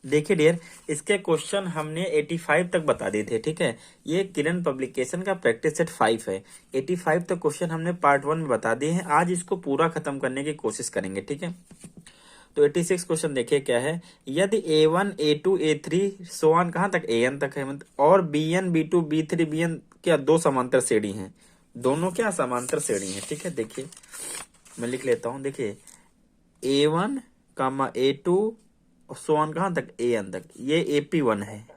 देखिए डियर, इसके क्वेश्चन हमने 85 तक बता दिए थे, ठीक है। ये किरण पब्लिकेशन का प्रैक्टिस सेट 5 है। 85 तक क्वेश्चन हमने पार्ट 1 में बता दिए हैं। आज इसको पूरा खत्म करने की कोशिश करेंगे, ठीक है। तो 86 क्वेश्चन देखिए क्या है। यदि A1 A2 A3 सोआन कहाँ तक AN तक है, मतलब और BN B2 B3 BN क्या दो समांतर श्रेणी हैं, दोनों क्या समांतर श्रेणी है, ठीक है। देखिए मैं लिख लेता हूं, देखिए A1 कामा A2 और सोआन कहाँ तक AN तक, ये AP1 है।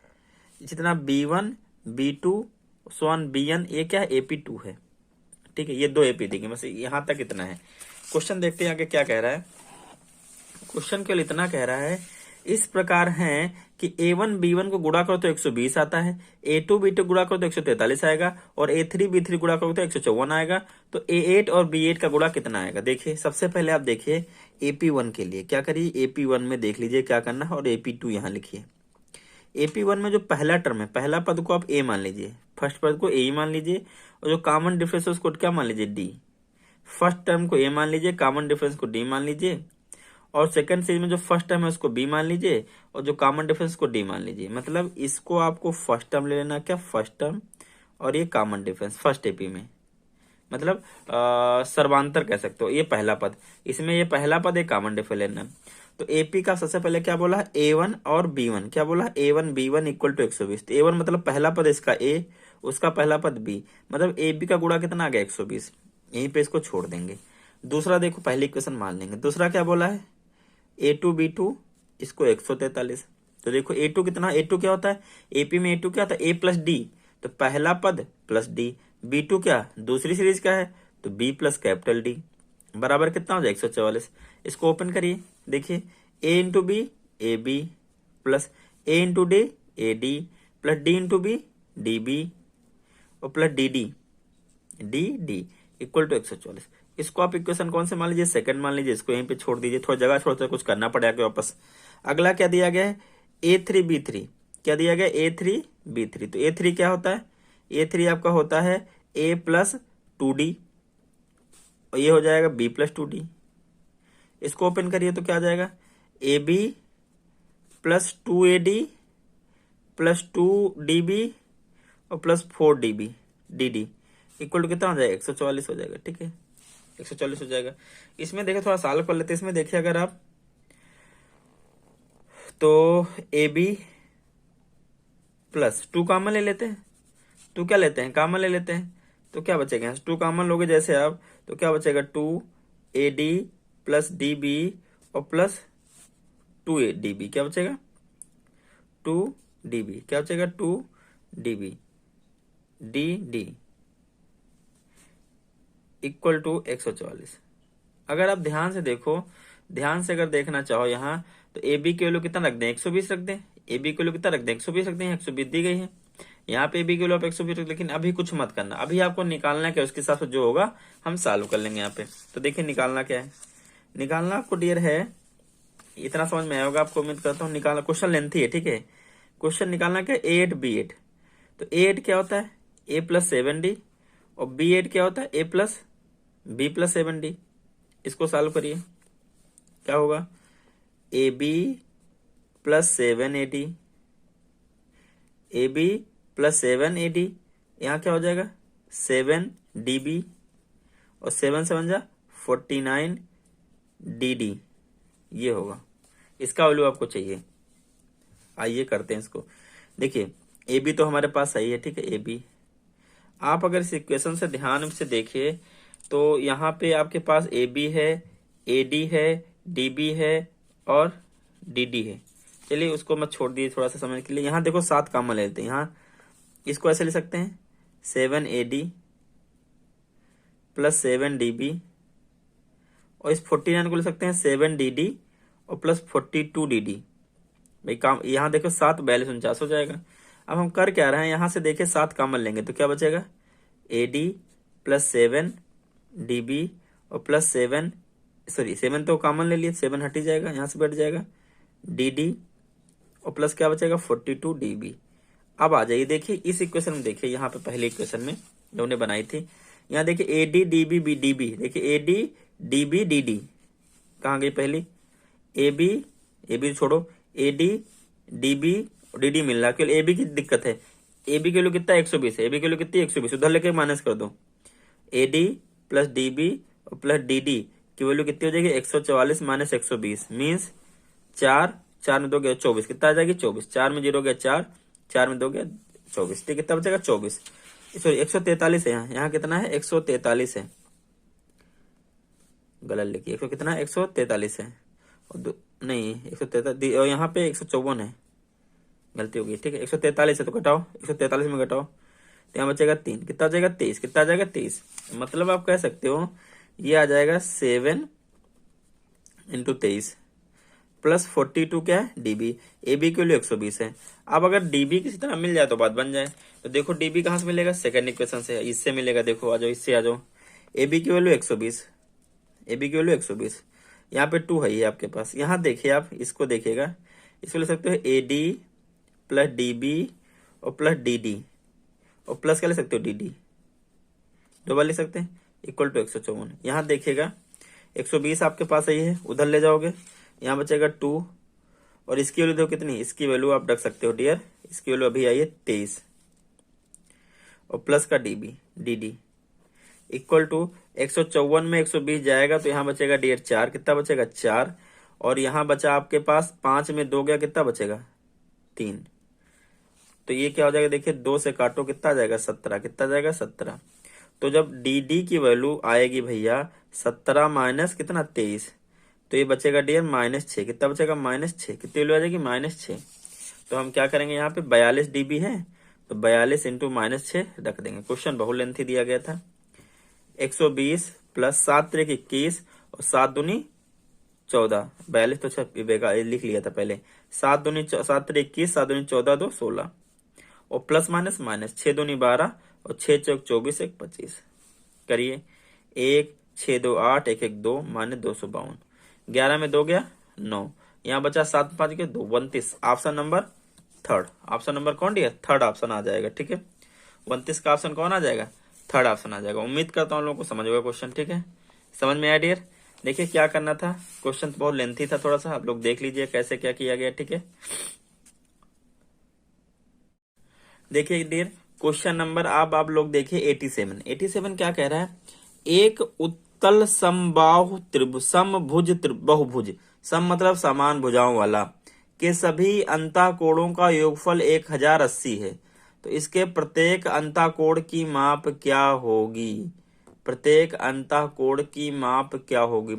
जितना B1 B2 सोआन BN ये क्या है AP2 है, ठीक है। ये दो AP देंगे, बस यहाँ तक इतना है। क्वेश्चन देखते हैं आगे क्या कह रहा है। क्वेश्चन केवल इतना कह रहा है, इस प्रकार है कि A1 B1 को गुणा करो तो 120 आता है, A2 B2 गुणा करो तो 143 आएगा, और A3 B3 गुणा करो तो 154 आएगा। तो A8 और B8 का गुणा कितना आएगा। देखिए सबसे पहले आप देखिए AP1 के लिए क्या करिए, AP1 में देख लीजिए क्या करना है, और AP2 यहाँ लिखिए। AP1 में जो पहला टर्म है, पहला पद को आप A मान लीजिए, फर्स्ट पद को A मान लीजिए, और जो कॉमन डिफरेंस है उसको क्या मान लीजिए D। फर्स्ट टर्म को A मान लीजिए, कॉमन डिफरेंस को D मान लीजिए, और सेकंड सीरीज में जो फर्स्ट टर्म है उसको बी मान लीजिए, और जो कॉमन डिफरेंस को डी मान लीजिए। मतलब इसको आपको फर्स्ट टर्म ले लेना, क्या फर्स्ट टर्म, और ये कॉमन डिफरेंस फर्स्ट एपी में, मतलब सर्वांतर कह सकते हो। ये पहला पद, इसमें ये पहला पद एक कॉमन डिफरेंस लेना। तो एपी का सबसे पहले क्या बोला, A1 और B1, क्या बोला A1 B1 इक्वल टू 120। तो A1 मतलब पहला पद इसका A, उसका पहला पद B, मतलब AB का गुणा कितना आ गया 120। यहीं पे इसको छोड़ देंगे। दूसरा देखो, पहली इक्वेशन मान लेंगे। दूसरा क्या बोला है, A2 B2 इसको 143। तो देखो A2 कितना, A2 क्या होता है, AP में A2 क्या होता है A प्लस डी, तो पहला पद प्लस डी। B2 क्या, दूसरी सीरीज का है, तो B प्लस कैपिटल डी बराबर कितना हो जाए 144। इसको ओपन करिए, देखिए A into B A B plus A into D A D plus D into B D B और plus D D D D equal to 144। इसको आप इक्वेशन कौन से मान लीजिए, सेकंड मान लीजिए। इसको यहीं पे छोड़ दीजिए, थोड़ा जगह छोड़ते कुछ करना पड़ेगा वापस। अगला क्या दिया गया है, A3B3, क्या दिया गया A3B3। तो A3 क्या होता है, A3 आपका होता है A प्लस 2D, और ये हो जाएगा B प्लस 2D। इसको ओपन करिए तो क्या आ जाएगा, AB plus 2AD plus 2DB और plus 4DB DD equal to कितना हो जाएगा 144 हो जाएगा, ठीक है। 140 हो जाएगा। इसमें देखिए थोड़ा सॉल्व कर लेते हैं। इसमें देखिए अगर आप तो AB प्लस 2 कॉमन ले लेते हैं, 2 क्या लेते हैं कॉमन ले लेते हैं, तो क्या बचेगा, 2 कॉमन लोगे जैसे आप, तो क्या बचेगा 2AD प्लस DB और प्लस 2DB, क्या बचेगा 2DB, क्या बचेगा 2DB DD इक्वल टू 144। अगर आप ध्यान से देखो, ध्यान से अगर देखना चाहो यहाँ, तो ए बी की वैल्यू कितना रख दें 120 रख दें, ए बी की वैल्यू कितना रख दें 120 रख दें, 120 दी गई है। यहाँ पे ए बी की वैल्यू आप 120 रख, लेकिन अभी कुछ मत करना, अभी आपको निकालना क्या उसके हिसाब से जो होगा हम सॉल्व कर लेंगे यहाँ पे। तो देखिए निकालना क्या है, निकालना आपको डियर है, इतना समझ में आया होगा आपको, उम्मीद करता हूँ। निकालना, क्वेश्चन लेंथी है, ठीक है। क्वेश्चन निकालना क्या, A8 B8। तो A8 क्या होता है A प्लस 7D, और B8 क्या होता है A plus B plus 7D। इसको सॉल्व करिए, क्या होगा AB plus 7AD, AB plus 7AD, यहाँ क्या हो जाएगा 7DB, और 7 7 जा 49DD, ये होगा। इसका वैल्यू आपको चाहिए। आइए करते हैं इसको। देखिए AB तो हमारे पास सही है, ठीक है। AB आप अगर इस इक्वेशन से ध्यान से देखिए तो यहाँ पे आपके पास AB है, AD है, DB है और DD है। चलिए उसको मत छोड़ दिए थोड़ा सा समझने के लिए। यहाँ देखो 7 कॉमन ले लेते हैं। यहाँ इसको ऐसे ले सकते हैं 7AD प्लस 7DB, और इस 49 को ले सकते हैं 7DD और प्लस 42DD। भाई काम यहाँ देखो 7 42 49 हो जाएगा। अब हम कर क्या रहे हैं, यहाँ से देखिए 7 कॉमन लेंगे तो क्या बचेगा AD प्लस 7DB और प्लस 7, सॉरी 7 तो कॉमन ले लिए, 7 हट ही जाएगा, यहाँ से बैठ जाएगा DD और प्लस क्या बचेगा 42DB। अब आ जाइए देखिए इस इक्वेशन में, देखिए यहाँ पे पहली इक्वेशन में जो हमने बनाई थी, यहाँ देखिए AD DB DB, देखिए AD DB DD कहाँ गई पहली, AB छोड़ो AD डीबी डीडी मिल रहा है, केवल एबी की दिक्कत है। एबी की वैल्यू कितना है 120 है, एबी की वैल्यू कितनी 120, उधर लेके माइनस कर दो। एडी प्लस डीबी और प्लस डीडी की वैल्यू कितनी हो जाएगी 144 माइनस 120 मीन्स 4, 4 में 2 गया 24, कितना आ जाएगी 24, 4 में 0 गया 4, 4 में 2 गया 24, ठीक कितना बचेगा 24, सॉरी 143 है, यहाँ कितना है 143 है, गलत लिखिए 100 कितना है 143 है, और नहीं 143 और यहाँ पे 154 है, गलती होगी, ठीक है 143 है तो घटाओ, 143 में घटाओ तो यहाँ बचेगा 3, कितना आ जाएगा 23, कितना आ जाएगा 23, मतलब आप कह सकते हो ये आ जाएगा 7 इंटू 23 प्लस 42 क्या है डीबी, एबी की वैल्यू 120 है। अब अगर डीबी किसी तरह मिल जाए तो बात बन जाए, तो देखो डीबी कहाँ से मिलेगा, सेकंड इक्वेशन से, इससे मिलेगा, देखो आ जाओ इससे आ जाओ, एबी की वैल्यू 120, एबी की वैल्यू 120, यहाँ पे 2 है ये आपके पास, यहाँ देखिए आप इसको देखिएगा, इसको ले सकते हो एडी प्लस डीबी और प्लस डीडी और प्लस क्या ले सकते हो डीडी, दो बार ले सकते हैं, इक्वल टू 154, यहाँ देखिएगा 120 आपके पास आई है, उधर ले जाओगे यहाँ बचेगा 2 और इसकी वैल्यू देखो कितनी, इसकी वैल्यू आप रख सकते हो डियर, इसकी वैल्यू अभी आई है 23 और प्लस का डीबी डीडी इक्वल टू 154 में 120 जाएगा तो यहाँ बचेगा डियर 4, कितना बचेगा 4, और यहाँ बचा आपके पास 5 में 2 गया, कितना बचेगा 3, तो ये क्या हो जाएगा देखिए 2 से काटो कितना आ जाएगा 17, कितना जाएगा 17, तो जब डी की वैल्यू आएगी भैया 17 माइनस कितना 23, तो ये बचेगा डियर -6, कितना बचेगा -6, कितनी वैल्यू आ जाएगी -6, तो हम क्या करेंगे यहाँ पे 42 डीबी है तो 42 इंटू -6 रख देंगे, क्वेश्चन बहुत लेंथी दिया गया था। 120 प्लस 7 3 21 और 7 दूनी 14, 42 तो लिख लिया था पहले, 7 दूनी 7 3 21, 7 दूनी 14 2 16 और प्लस माइनस माइनस 6 दूनी 12 और 6 चौक 24 1 25, करिए 1 6 2 8 1 1 2 माइनस 252, 11 में 2 गया 9, यहाँ बचा 7 5 के 2 29, option number third, option number कौन दिया थर्ड ऑप्शन आ जाएगा, ठीक है 29 का ऑप्शन कौन आ जाएगा थर्ड ऑप्शन आ जाएगा। उम्मीद करता हूँ लोगों को समझ होगा क्वेश्चन, ठीक है समझ में आया डियर। देखिए क्या करना था, क्वेश्चन तो बहुत लेंथी था थोड़ा सा, आप लोग देख लीजिए कैसे क्या किया गया, ठीक है। देखिए डियर क्वेश्चन नंबर अब आप लोग देखिए 87 क्या कह रहा है, एक उत्तल समबाहु त्रिभुज समभुज बहुभुज, सम मतलब समान भुजाओं वाला, के सभी अंतःकोणों का योगफल 1080 है, तो इसके प्रत्येक अंतःकोण की माप क्या होगी, प्रत्येक अंतःकोण की माप क्या होगी,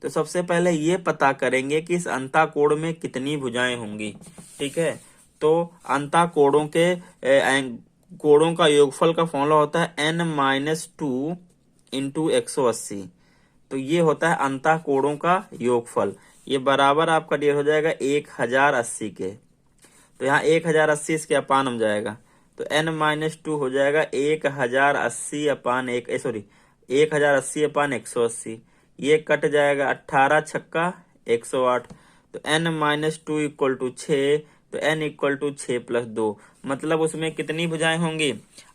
तो सबसे पहले ये पता करेंगे कि इस अंतःकोण में कितनी भुजाएं होंगी, ठीक है। तो अंतःकोणों के कोणों का योगफल का फॉर्मूला होता है n-2 इंटू 180, तो ये होता है अंतःकोणों का योगफल, ये बराबर आपका डियर हो जाएगा 1080 के, तो यहाँ 1080 इसके अपान हम जाएगा, तो n-2 हो जाएगा 1080 अपान 1080 अपान 180, ये कट जाएगा 18 छक्का 108, तो n-2 इक्वल टू 6, तो n इक्वल टू 6 प्लस 2, मतलब उसमें कितनी भुजाएं होंगी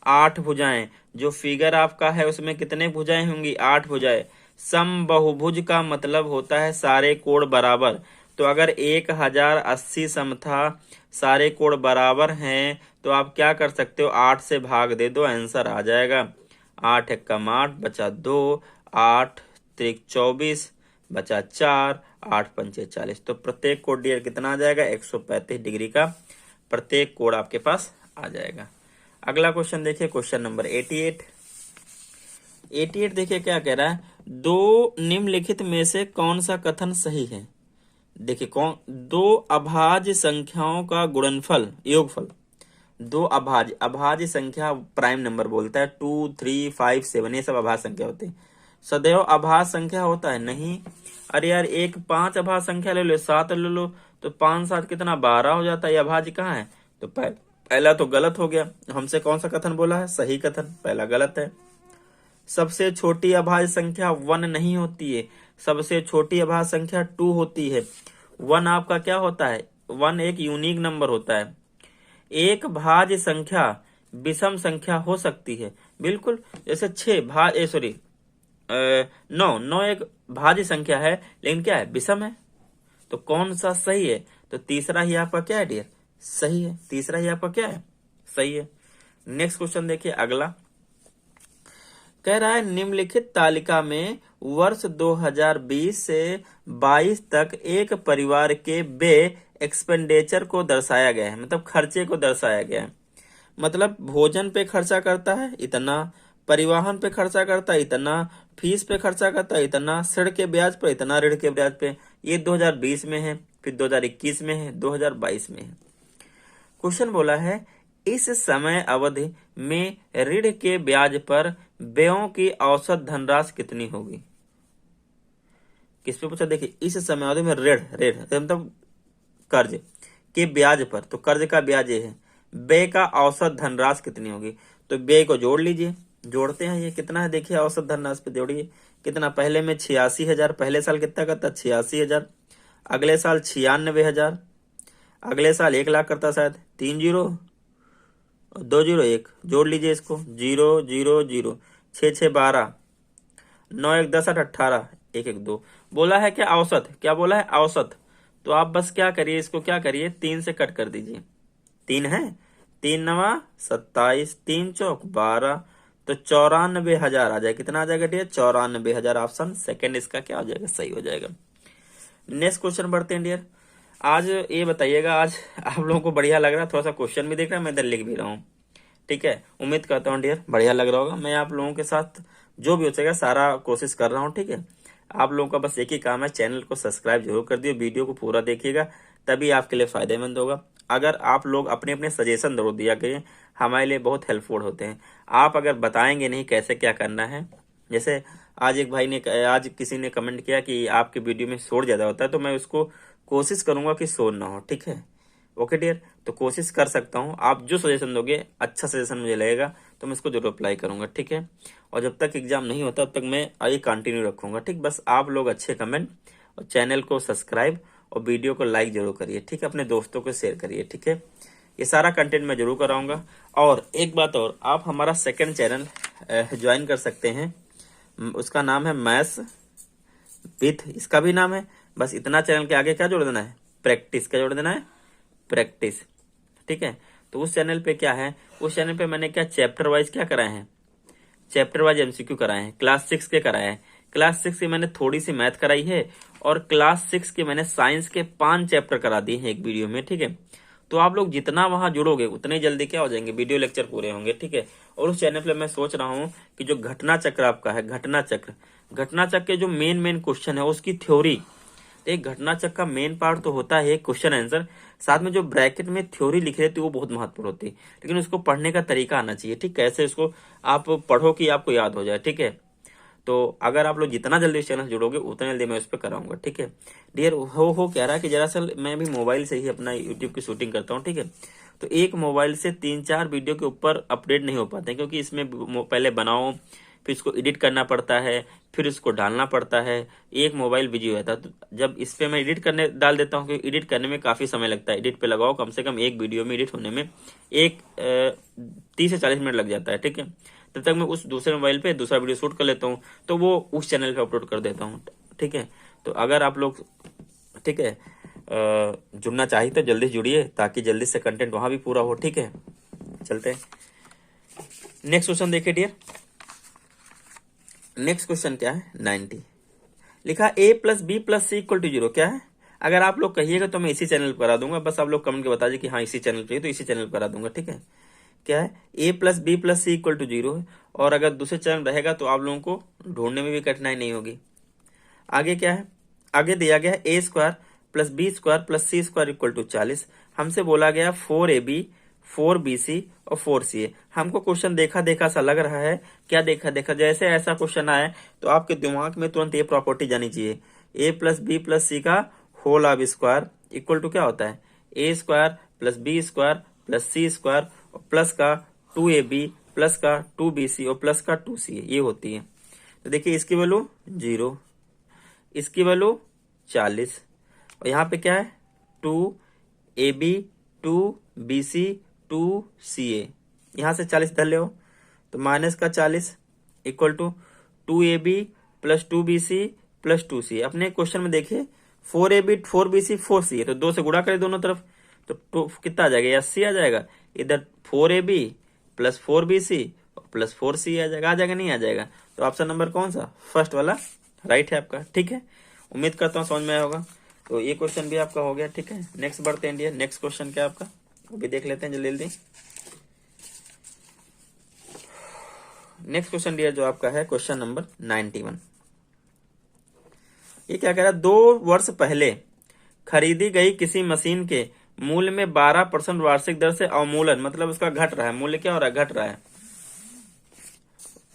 8 भुजाएं, जो फिगर आपका है उसमें कितने भुजाएं होंगी 8 भुजाएं। सम बहुभुज का मतलब होता है सारे कोण बराबर, तो अगर 1080 सम था सारे कोण बराबर हैं तो आप क्या कर सकते हो 8 से भाग दे दो, आंसर आ जाएगा 8 एकम 8 बचा 2, 8 त्रिक 24 बचा 4, 8 पंचे 40, तो प्रत्येक कोण डियर कितना आ जाएगा 135 डिग्री का प्रत्येक कोण आपके पास आ जाएगा। अगला क्वेश्चन देखिए क्वेश्चन नंबर 88 देखिए क्या कह रहा है, दो निम्नलिखित में से कौन सा कथन सही है, देखिए कौन, दो अभाज्य संख्याओं का गुणनफल योगफल, दो अभाज्य संख्या प्राइम नंबर बोलता है 2 3 5 7, ये सब अभाज्य संख्या होते हैं, सदैव अभाज्य संख्या होता है नहीं, अरे यार एक 5 अभाज्य संख्या ले लो 7 ले लो तो 5 7 कितना 12 हो जाता है, ये अभाज्य कहाँ है, तो पहला तो गलत हो गया, हमसे कौन सा कथन बोला है सही कथन, पहला गलत है। सबसे छोटी अभाज्य संख्या 1 नहीं होती है, सबसे छोटी अभाज्य संख्या 2 होती है, 1 आपका क्या होता है 1 एक यूनिक नंबर होता है। एक भाज्य संख्या विषम संख्या हो सकती है, बिल्कुल जैसे 9 एक भाज्य संख्या है लेकिन क्या है विषम है, तो कौन सा सही है, तो तीसरा ही आपका क्या है डियर, सही है। तीसरा ही आपका क्या है, सही है। नेक्स्ट क्वेश्चन देखिए अगला, कह रहा है निम्नलिखित तालिका में वर्ष 2020 से 22 तक एक परिवार के व्यय एक्सपेंडिचर को दर्शाया गया है, मतलब खर्चे को दर्शाया गया है। मतलब भोजन पे खर्चा करता है इतना, परिवहन पे खर्चा करता है इतना, फीस पे खर्चा करता है इतना, ऋण के ब्याज पर इतना, ऋण के ब्याज पे। ये 2020 में है, फिर 2021 में है, 2022 में है। क्वेश्चन बोला है इस समय अवधि में ऋण के ब्याज पर व्ययों की औसत धनराशि कितनी होगी। किस पे पूछा, देखिए इस समय अवधि में ऋण ऋण मतलब कर्ज के ब्याज पर, तो कर्ज का ब्याज ये है, व्यय का औसत धनराशि कितनी होगी। तो व्यय को जोड़ लीजिए, जोड़ते हैं, ये कितना है देखिए, औसत धनराशि पे जोड़िए कितना, पहले में 86,000, पहले साल कितना करता 86,000, अगले साल 96,000, अगले साल 1 लाख करता शायद, 3 जीरो 2 जीरो 1, जोड़ लीजिए इसको, 0 0 0, 6 6 12, 9 1 10 8 18, 1 1 2। बोला है क्या औसत, क्या बोला है औसत। तो आप बस क्या करिए, इसको क्या करिए 3 से कट कर दीजिए, 3 है, 3 नवा 27, 3 चौक 12, तो 94,000 आ जाएगा। कितना आ जाएगा डियर, 94,000। ऑप्शन सेकंड इसका क्या हो जाएगा, सही हो जाएगा। नेक्स्ट क्वेश्चन बढ़ते हैं डियर। आज ये बताइएगा, आज आप लोगों को बढ़िया लग रहा है, थोड़ा सा क्वेश्चन भी देख रहा है, मैं इधर लिख भी रहा हूँ, ठीक है। उम्मीद करता हूँ डियर बढ़िया लग रहा होगा। मैं आप लोगों के साथ जो भी हो सकेगा सारा कोशिश कर रहा हूँ, ठीक है। आप लोगों का बस एक ही काम है, चैनल को सब्सक्राइब जरूर कर दिए, वीडियो को पूरा देखिएगा, तभी आपके लिए फायदेमंद होगा। अगर आप लोग अपने अपने सजेशन जरूर दिया करिए, हमारे लिए बहुत हेल्पफुल होते हैं। आप अगर बताएंगे नहीं कैसे क्या करना है, जैसे आज एक भाई ने, आज किसी ने कमेंट किया कि आपके वीडियो में शोर ज्यादा होता है, तो मैं उसको कोशिश करूंगा कि शोर ना हो, ठीक है। ओके डियर, तो कोशिश कर सकता हूँ, आप जो सजेशन दोगे, अच्छा सजेशन मुझे लगेगा तो मैं इसको जरूर अप्लाई करूंगा, ठीक है। और जब तक एग्जाम नहीं होता तब तक मैं आगे कंटिन्यू रखूंगा, ठीक। बस आप लोग अच्छे कमेंट और चैनल को सब्सक्राइब और वीडियो को लाइक जरूर करिए, ठीक है। अपने दोस्तों को शेयर करिए, ठीक है। ये सारा कंटेंट मैं जरूर कराऊंगा। और एक बात और, आप हमारा सेकंड चैनल ज्वाइन कर सकते हैं, उसका नाम है मैथ्स विथ, इसका भी नाम है। बस इतना चैनल के आगे क्या जोड़ देना है, प्रैक्टिस, क्या जोड़ देना है, प्रैक्टिस, ठीक है। तो उस चैनल पे क्या है, उस चैनल पे मैंने क्या चैप्टर वाइज क्या कराए हैं, चैप्टर वाइज एमसीक्यू कराए हैं, क्लास 6 के कराए हैं। क्लास 6 की मैंने थोड़ी सी मैथ कराई है, और क्लास 6 के मैंने साइंस के 5 चैप्टर करा दिए हैं एक वीडियो में, ठीक है। तो आप लोग जितना वहां जुड़ोगे उतने जल्दी क्या हो जाएंगे, वीडियो लेक्चर पूरे होंगे, ठीक है। और उस चैनल पे मैं सोच रहा हूँ कि जो घटना चक्र आपका है, घटना चक्र के जो मेन मेन क्वेश्चन है उसकी थ्योरी, एक घटना चक्र का मेन पार्ट तो होता है क्वेश्चन आंसर, साथ में जो ब्रैकेट में थ्योरी लिख रहे थे वो बहुत महत्वपूर्ण होती है, लेकिन उसको पढ़ने का तरीका आना चाहिए, ठीक। कैसे उसको आप पढ़ो कि आपको याद हो जाए, ठीक है। तो अगर आप लोग जितना जल्दी इस चैनल से जुड़ोगे उतना जल्दी मैं उस पर कराऊंगा, ठीक है डियर। हो कह रहा है कि दरअसल मैं भी मोबाइल से ही अपना यूट्यूब की शूटिंग करता हूँ, ठीक है। तो एक मोबाइल से 3 4 वीडियो के ऊपर अपडेट नहीं हो पाते, क्योंकि इसमें पहले बनाओ, फिर इसको एडिट करना पड़ता है, फिर इसको डालना पड़ता है, एक मोबाइल बिजी हो जाता है। तो जब इस पे मैं एडिट करने डाल देता हूँ, क्योंकि एडिट करने में काफी समय लगता है, एडिट पे लगाओ कम से कम एक वीडियो में एडिट होने में 30 से 40 मिनट लग जाता है, ठीक है। तब तक मैं उस दूसरे मोबाइल पे दूसरा वीडियो शूट कर लेता हूँ, तो वो उस चैनल पे अपलोड कर देता हूँ, ठीक है। तो अगर आप लोग, ठीक है, जुड़ना चाहिए तो जल्दी जुड़िए, ताकि जल्दी से कंटेंट वहां भी पूरा हो, ठीक है। चलते हैं नेक्स्ट क्वेश्चन देखिए डियर। नेक्स्ट क्वेश्चन क्या है, 90 लिखा a plus B plus C equal to 0, क्या है। अगर आप लोग कहिएगा तो मैं इसी चैनल पर करा दूंगा, बस आप लोग कमेंट के बता दीजिए कि हाँ इसी चैनल पे, तो इसी चैनल पर करा दूंगा, ठीक है। क्या है, a plus B plus C equal to 0 है, और अगर दूसरे चैनल रहेगा तो आप लोगों को ढूंढने में भी कठिनाई नहीं होगी। आगे क्या है, आगे दिया गया है a square plus B square plus C square equal to 40। हमसे बोला गया 4ab 4bc और 4ca। हमको क्वेश्चन देखा देखा सा लग रहा है, क्या देखा देखा, जैसे ऐसा क्वेश्चन आए तो आपके दिमाग में तुरंत ये प्रॉपर्टी जानी चाहिए, a plus B plus C का whole of square equal to क्या होता है, a square plus B square plus C square plus का 2ab प्लस का 2bc और प्लस का 2ca, ये होती है। तो देखिए इसकी वैल्यू 0, इसकी वैल्यू 40, और यहाँ पे क्या है 2ab 2bc 2ca, यहां से 40 धर ले हो, तो माइनस का 40 equal to 2ab plus 2bc plus 2ca। अपने क्वेश्चन में देखिए 4AB 4BC 4C है, तो 2 से गुणा करें दोनों तरफ, तो कितना आ जाएगा, 80 आ जाएगा। इधर 4AB plus 4BC plus 4C आ जाएगा नहीं आ जाएगा। तो ऑप्शन नंबर कौन सा, फर्स्ट वाला राइट है आपका। ठीक है, उम्मीद करता हूँ समझ में आया होगा। तो ये क्वेश्चन भी आपका हो गया। ठीक है, नेक्स्ट बढ़ते हैं इंडिया। नेक्स्ट क्वेश्चन क्या आपका, वो भी देख लेते हैं जल्दी जल्दी। नेक्स्ट क्वेश्चन डियर जो आपका है क्वेश्चन नंबर 91। ये क्या कह रहा है, 2 वर्ष पहले खरीदी गई किसी मशीन के मूल्य में 12% वार्षिक दर से अवमूल्यन, मतलब उसका घट रहा है, मूल्य क्या हो रहा है, घट रहा है।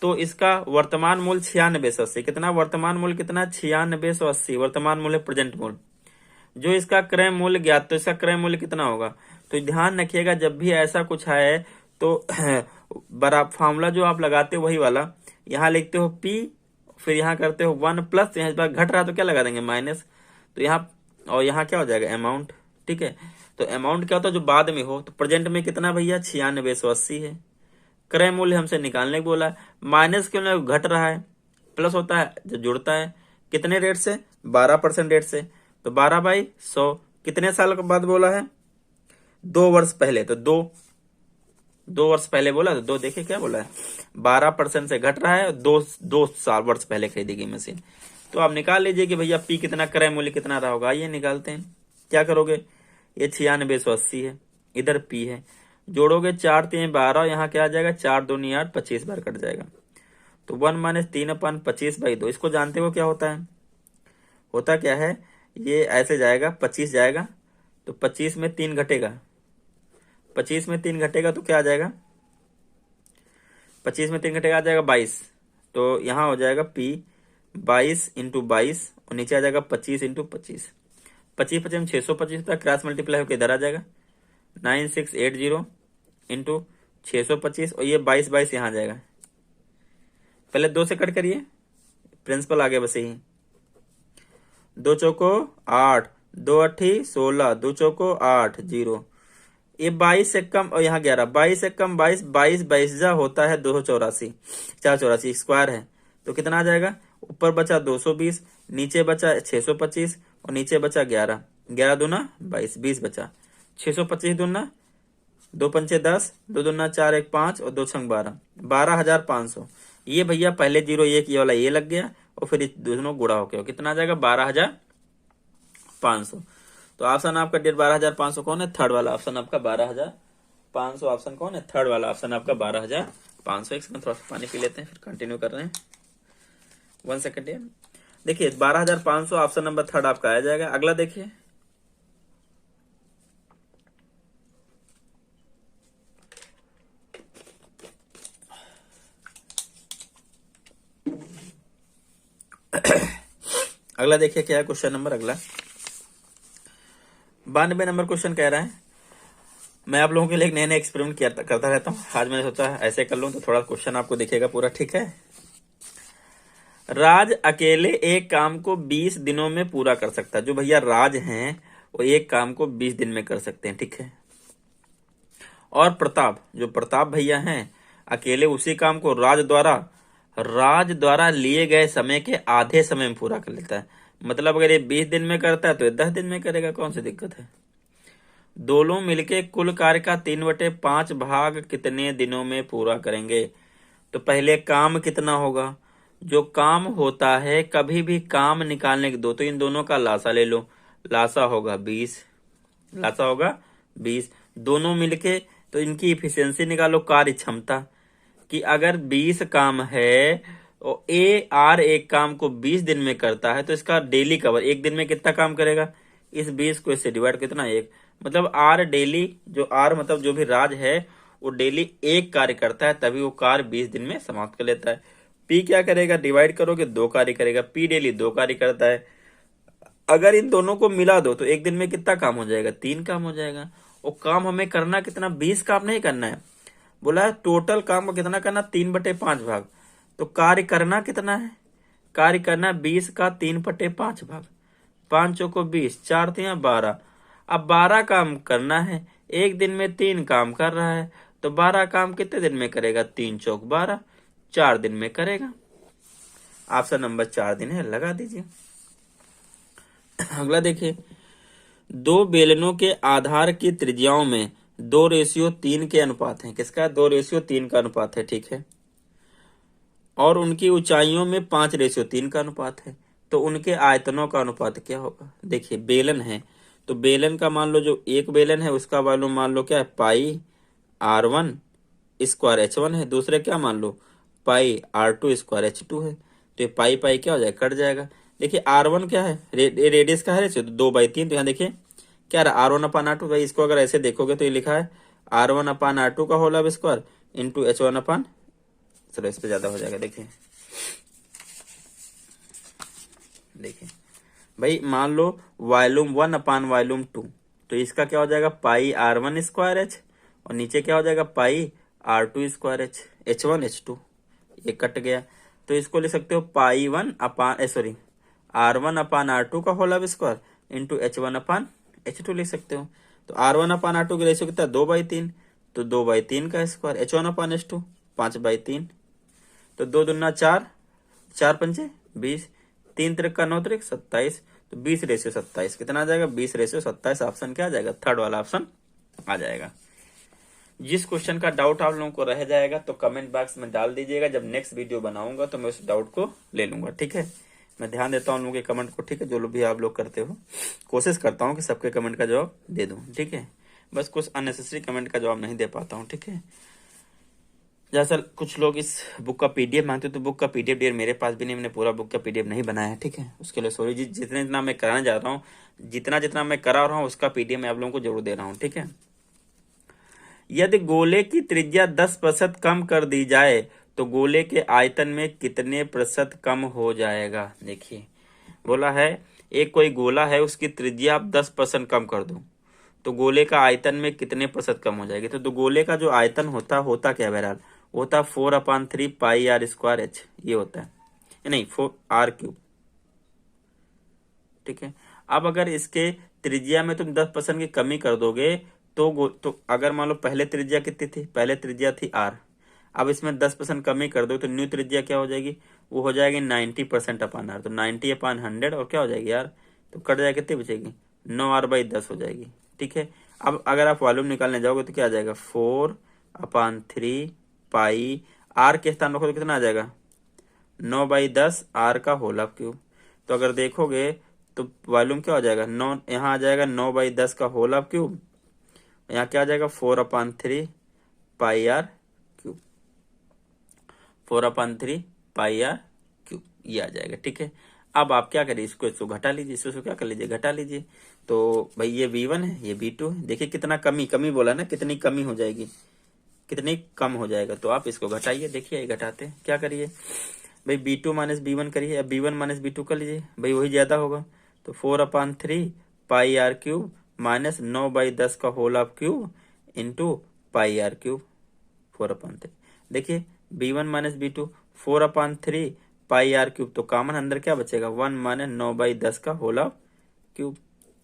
तो इसका वर्तमान मूल्य 9680, कितना वर्तमान मूल्य, कितना 9680 वर्तमान मूल्य, प्रेजेंट मूल्य। जो इसका क्रय मूल्य ज्ञात, तो इसका क्रय मूल्य कितना होगा। तो ध्यान रखिएगा जब भी ऐसा कुछ है तो बड़ा फॉर्मूला जो आप लगाते हो वही वाला, यहाँ लिखते हो P, फिर यहाँ करते हो 1 प्लस, यहाँ घट रहा है तो क्या लगा देंगे, माइनस। तो यहाँ और यहाँ क्या हो जाएगा, अमाउंट। ठीक है, तो अमाउंट क्या होता है जो बाद में हो। तो प्रेजेंट में कितना भैया, 9680 है। क्रय मूल्य हमसे निकालने को बोला है, माइनस क्यों, घट रहा है, प्लस होता है जब जुड़ता है, कितने रेट से, 12% रेट से। तो 12/100 कितने साल के बाद बोला है, 2 वर्ष पहले। तो 2 वर्ष पहले बोला, तो 2 देखिए क्या बोला है, 12% से घट रहा है, 2 साल वर्ष पहले खरीदी गई मशीन। तो आप निकाल लीजिए कि भैया पी कितना, क्रय मूल्य कितना रहा होगा। ये निकालते हैं, क्या करोगे, ये 9680 है, इधर पी है, जोड़ोगे 4 3 12, यहाँ क्या आ जाएगा, 4 2 9 8, 25 बार कट जाएगा। तो 1 - 3/25/2, इसको जानते हो क्या होता है, होता क्या है, ये ऐसे जाएगा, 25 जाएगा, तो 25 में 3 घटेगा, 25 में 3 घटेगा तो क्या आ जाएगा, 25 में 3 घटेगा आ जाएगा 22। तो यहाँ हो जाएगा P 22 × 22 और नीचे आ जाएगा 25 × 25। 25 25 में 625 तक क्रॉस मल्टीप्लाई होकर इधर आ जाएगा 9680 × 625 और ये 22 22 यहाँ आ जाएगा। पहले 2 से कट करिए, प्रिंसिपल आ गया बस यही। 2 चौको 8, 2 8 16, 2 चौको 8 0। ये 22 से कम और यहाँ 11, 22 से कम 22, 22 22 जा होता है 284, 484 स्क्वायर है। तो कितना आ जाएगा, ऊपर बचा 220, नीचे बचा 625 और नीचे बचा 11, 11 दूना 22, 20 बचा। 625 दूना 2 पंचे 10, 2 दूना 4 1 5 और 2 छंग 12, 12500। ये भैया पहले 0 1 ये वाला ये लग गया और फिर दोनों गुणा होके कितना आ जाएगा, 12500। तो ऑप्शन आपका 12500 कौन है, थर्ड वाला ऑप्शन आपका 12500 ऑप्शन कौन है, थर्ड वाला ऑप्शन आपका 12500। एक सेकंड थोड़ा सा पानी पी लेते हैं फिर कंटिन्यू कर रहे हैं, 1 सेकंड। देखिए 12500 ऑप्शन नंबर थर्ड आपका आ जाएगा। अगला देखिए, अगला देखिए क्या है क्वेश्चन नंबर अगला 92 नंबर क्वेश्चन कह रहा है, मैं आप लोगों के लिए एक नए नए एक्सपेरिमेंट करता रहता हूँ। आज मैंने सोचा ऐसे कर लूं तो थोड़ा क्वेश्चन आपको दिखेगा पूरा। ठीक है, राज अकेले एक काम को 20 दिनों में पूरा कर सकता है। जो भैया राज हैं वो एक काम को 20 दिन में कर सकते हैं। ठीक है, और प्रताप, जो प्रताप भैया हैं अकेले उसी काम को राज द्वारा लिए गए समय के आधे समय में पूरा कर लेता है। मतलब अगर ये 20 दिन में करता है तो ये 10 दिन में करेगा, कौन सी दिक्कत है। दोनों मिलके कुल कार्य का 3/5 भाग कितने दिनों में पूरा करेंगे। तो पहले काम कितना होगा, जो काम होता है कभी भी काम निकालने के दो, तो इन दोनों का लासा ले लो, लासा होगा 20, लासा होगा 20। दोनों मिलके तो इनकी इफिशियंसी निकालो, कार्य क्षमता, कि अगर 20 काम है और आर एक काम को 20 दिन में करता है तो इसका डेली कवर एक दिन में कितना काम करेगा, इस 20 को इससे डिवाइड कितना, 1। मतलब आर डेली, जो आर मतलब जो भी राज है वो डेली एक कार्य करता है, तभी वो कार्य 20 दिन में समाप्त कर लेता है। पी क्या करेगा, डिवाइड करोगे 2 कार्य करेगा, पी डेली 2 कार्य करता है। अगर इन दोनों को मिला दो तो एक दिन में कितना काम हो जाएगा, 3 काम हो जाएगा। और काम हमें करना कितना, 20 काम नहीं करना है, बोला है टोटल काम को कितना करना, 3/5 भाग। तो कार्य करना कितना है, कार्य करना 20 का 3/5 भाग, 5 चौको 20, 4 3 12। अब 12 काम करना है, एक दिन में 3 काम कर रहा है, तो 12 काम कितने दिन में करेगा, 3 चौक 12, 4 दिन में करेगा। ऑप्शन नंबर 4 दिन है, लगा दीजिए। अगला देखिए, दो बेलनों के आधार की त्रिज्याओं में 2:3 के अनुपात है। किसका? 2:3 का अनुपात है, ठीक है। और उनकी ऊंचाइयों में 5:3 का अनुपात है। तो उनके आयतनों का अनुपात क्या होगा? देखिए, बेलन है तो बेलन का मान लो, जो एक बेलन है उसका वॉल्यूम मान लो क्या है, पाई R1 स्क्वायर H1 है। दूसरे क्या मान लो, पाई R2 स्क्वायर H2 है। तो ये पाई पाई क्या हो जाएगा, कट जाएगा। देखिए R1 क्या है, रेडियस का है रेशियो, तो 2/3। तो यहाँ देखिए क्या रहा, R1/R2। भाई इसको अगर ऐसे देखोगे तो ये लिखा है R1/R2 का होल स्क्वायर इंटू H1 चलो इस पे ज्यादा हो जाएगा। देखिए देखिए भाई, मान लो वॉल्यूम 1/वॉल्यूम 2, तो इसका क्या हो जाएगा, पाई R1 स्क्वायर H, और नीचे क्या हो जाएगा, पाई R2 square H, H1 H2। ये कट गया, तो इसको लिख सकते हो पाई R1/R2 का होल स्क्वायर इंटू H1/H2 लिख सकते हो। तो R1/R2 की रेशियो कितना, 2/3, तो 2/3 का स्क्वायर, H1/H2 5/3। तो 2 दूना 4, 4 पंचे 20, 3 त्रिक 9 त्रिक 27, तो 20:27 कितना आ जाएगा, 20:27। ऑप्शन क्या आ जाएगा, थर्ड वाला ऑप्शन आ जाएगा। जिस क्वेश्चन का डाउट आप लोगों को रह जाएगा तो कमेंट बॉक्स में डाल दीजिएगा। जब नेक्स्ट वीडियो बनाऊंगा तो मैं उस डाउट को ले लूंगा, ठीक है। मैं ध्यान देता हूँ लोगों के कमेंट को, ठीक है। जो लोग भी आप लोग करते हो, कोशिश करता हूँ कि सबके कमेंट का जवाब दे दूं, ठीक है। बस कुछ अननेसेसरी कमेंट का जवाब नहीं दे पाता हूँ, ठीक है। जैसा कुछ लोग इस बुक का पीडीएफ मांगते हो, तो बुक का पीडीएफ डियर मेरे पास भी नहीं, मैंने पूरा बुक का पीडीएफ नहीं बनाया है, ठीक है। उसके लिए सॉरी। जितना मैं कराने जा रहा हूँ, जितना मैं करा रहा हूँ उसका पीडीएफ मैं आप लोगों को जरूर दे रहा हूँ, ठीक है। यदि गोले की त्रिज्या 10% कम कर दी जाए तो गोले के आयतन में कितने प्रतिशत कम हो जाएगा? देखिए, बोला है एक कोई गोला है, उसकी त्रिज्या आप 10% कम कर दो तो गोले का आयतन में कितने प्रतिशत कम हो जाएगी। तो गोले का जो आयतन होता क्या बहरहाल, होता 4/3 पाई R स्क्वायर H, ये होता है, नहीं 4R3, ठीक है। अब अगर इसके त्रिज्या में तुम 10% की कमी कर दोगे तो अगर मान लो पहले त्रिज्या कितनी थी, पहले त्रिज्या थी R, अब इसमें 10% कमी कर दो तो न्यू त्रिज्या क्या हो जाएगी, वो हो जाएगी 90%/R। तो 90/100 और क्या हो जाएगी यार, तो कट जाएगी, कितनी बचेगी, 9R/10 हो जाएगी, ठीक है। अब अगर आप वॉल्यूम निकालने जाओगे तो क्या आ जाएगा, 4/3 पाई R के स्थान रखो तो कितना आ जाएगा, 9/10 R का होल क्यूब। तो अगर देखोगे तो वॉल्यूम क्या हो जाएगा, 9, यहाँ आ जाएगा 9/10 का होल क्यूब, यहाँ क्या आ जाएगा 4/3 pi R cube, 4/3 pi R cube, ये आ जाएगा, ठीक है। अब आप क्या करिए, इसको घटा लीजिए, इसको क्या कर लीजिए, घटा लीजिए। तो भाई ये V1 है, ये V2 है। देखिए कितना कमी बोला ना, कितनी कमी हो जाएगी, कितनी कम हो जाएगा। तो आप इसको घटाइए, देखिए घटाते हैं, क्या करिए भाई, B2 माइनस B1 करिए, अब B1 माइनस B2 कर लीजिए, भाई वही ज्यादा होगा। तो 4/3 पाई R क्यूब माइनस 9/10 का whole cube into pi R cube, 4/3। देखिए B1 minus B2, 4/3 pi R cube, तो कॉमन अंदर क्या बचेगा, 1 माइनस 9/10 का होल क्यूब।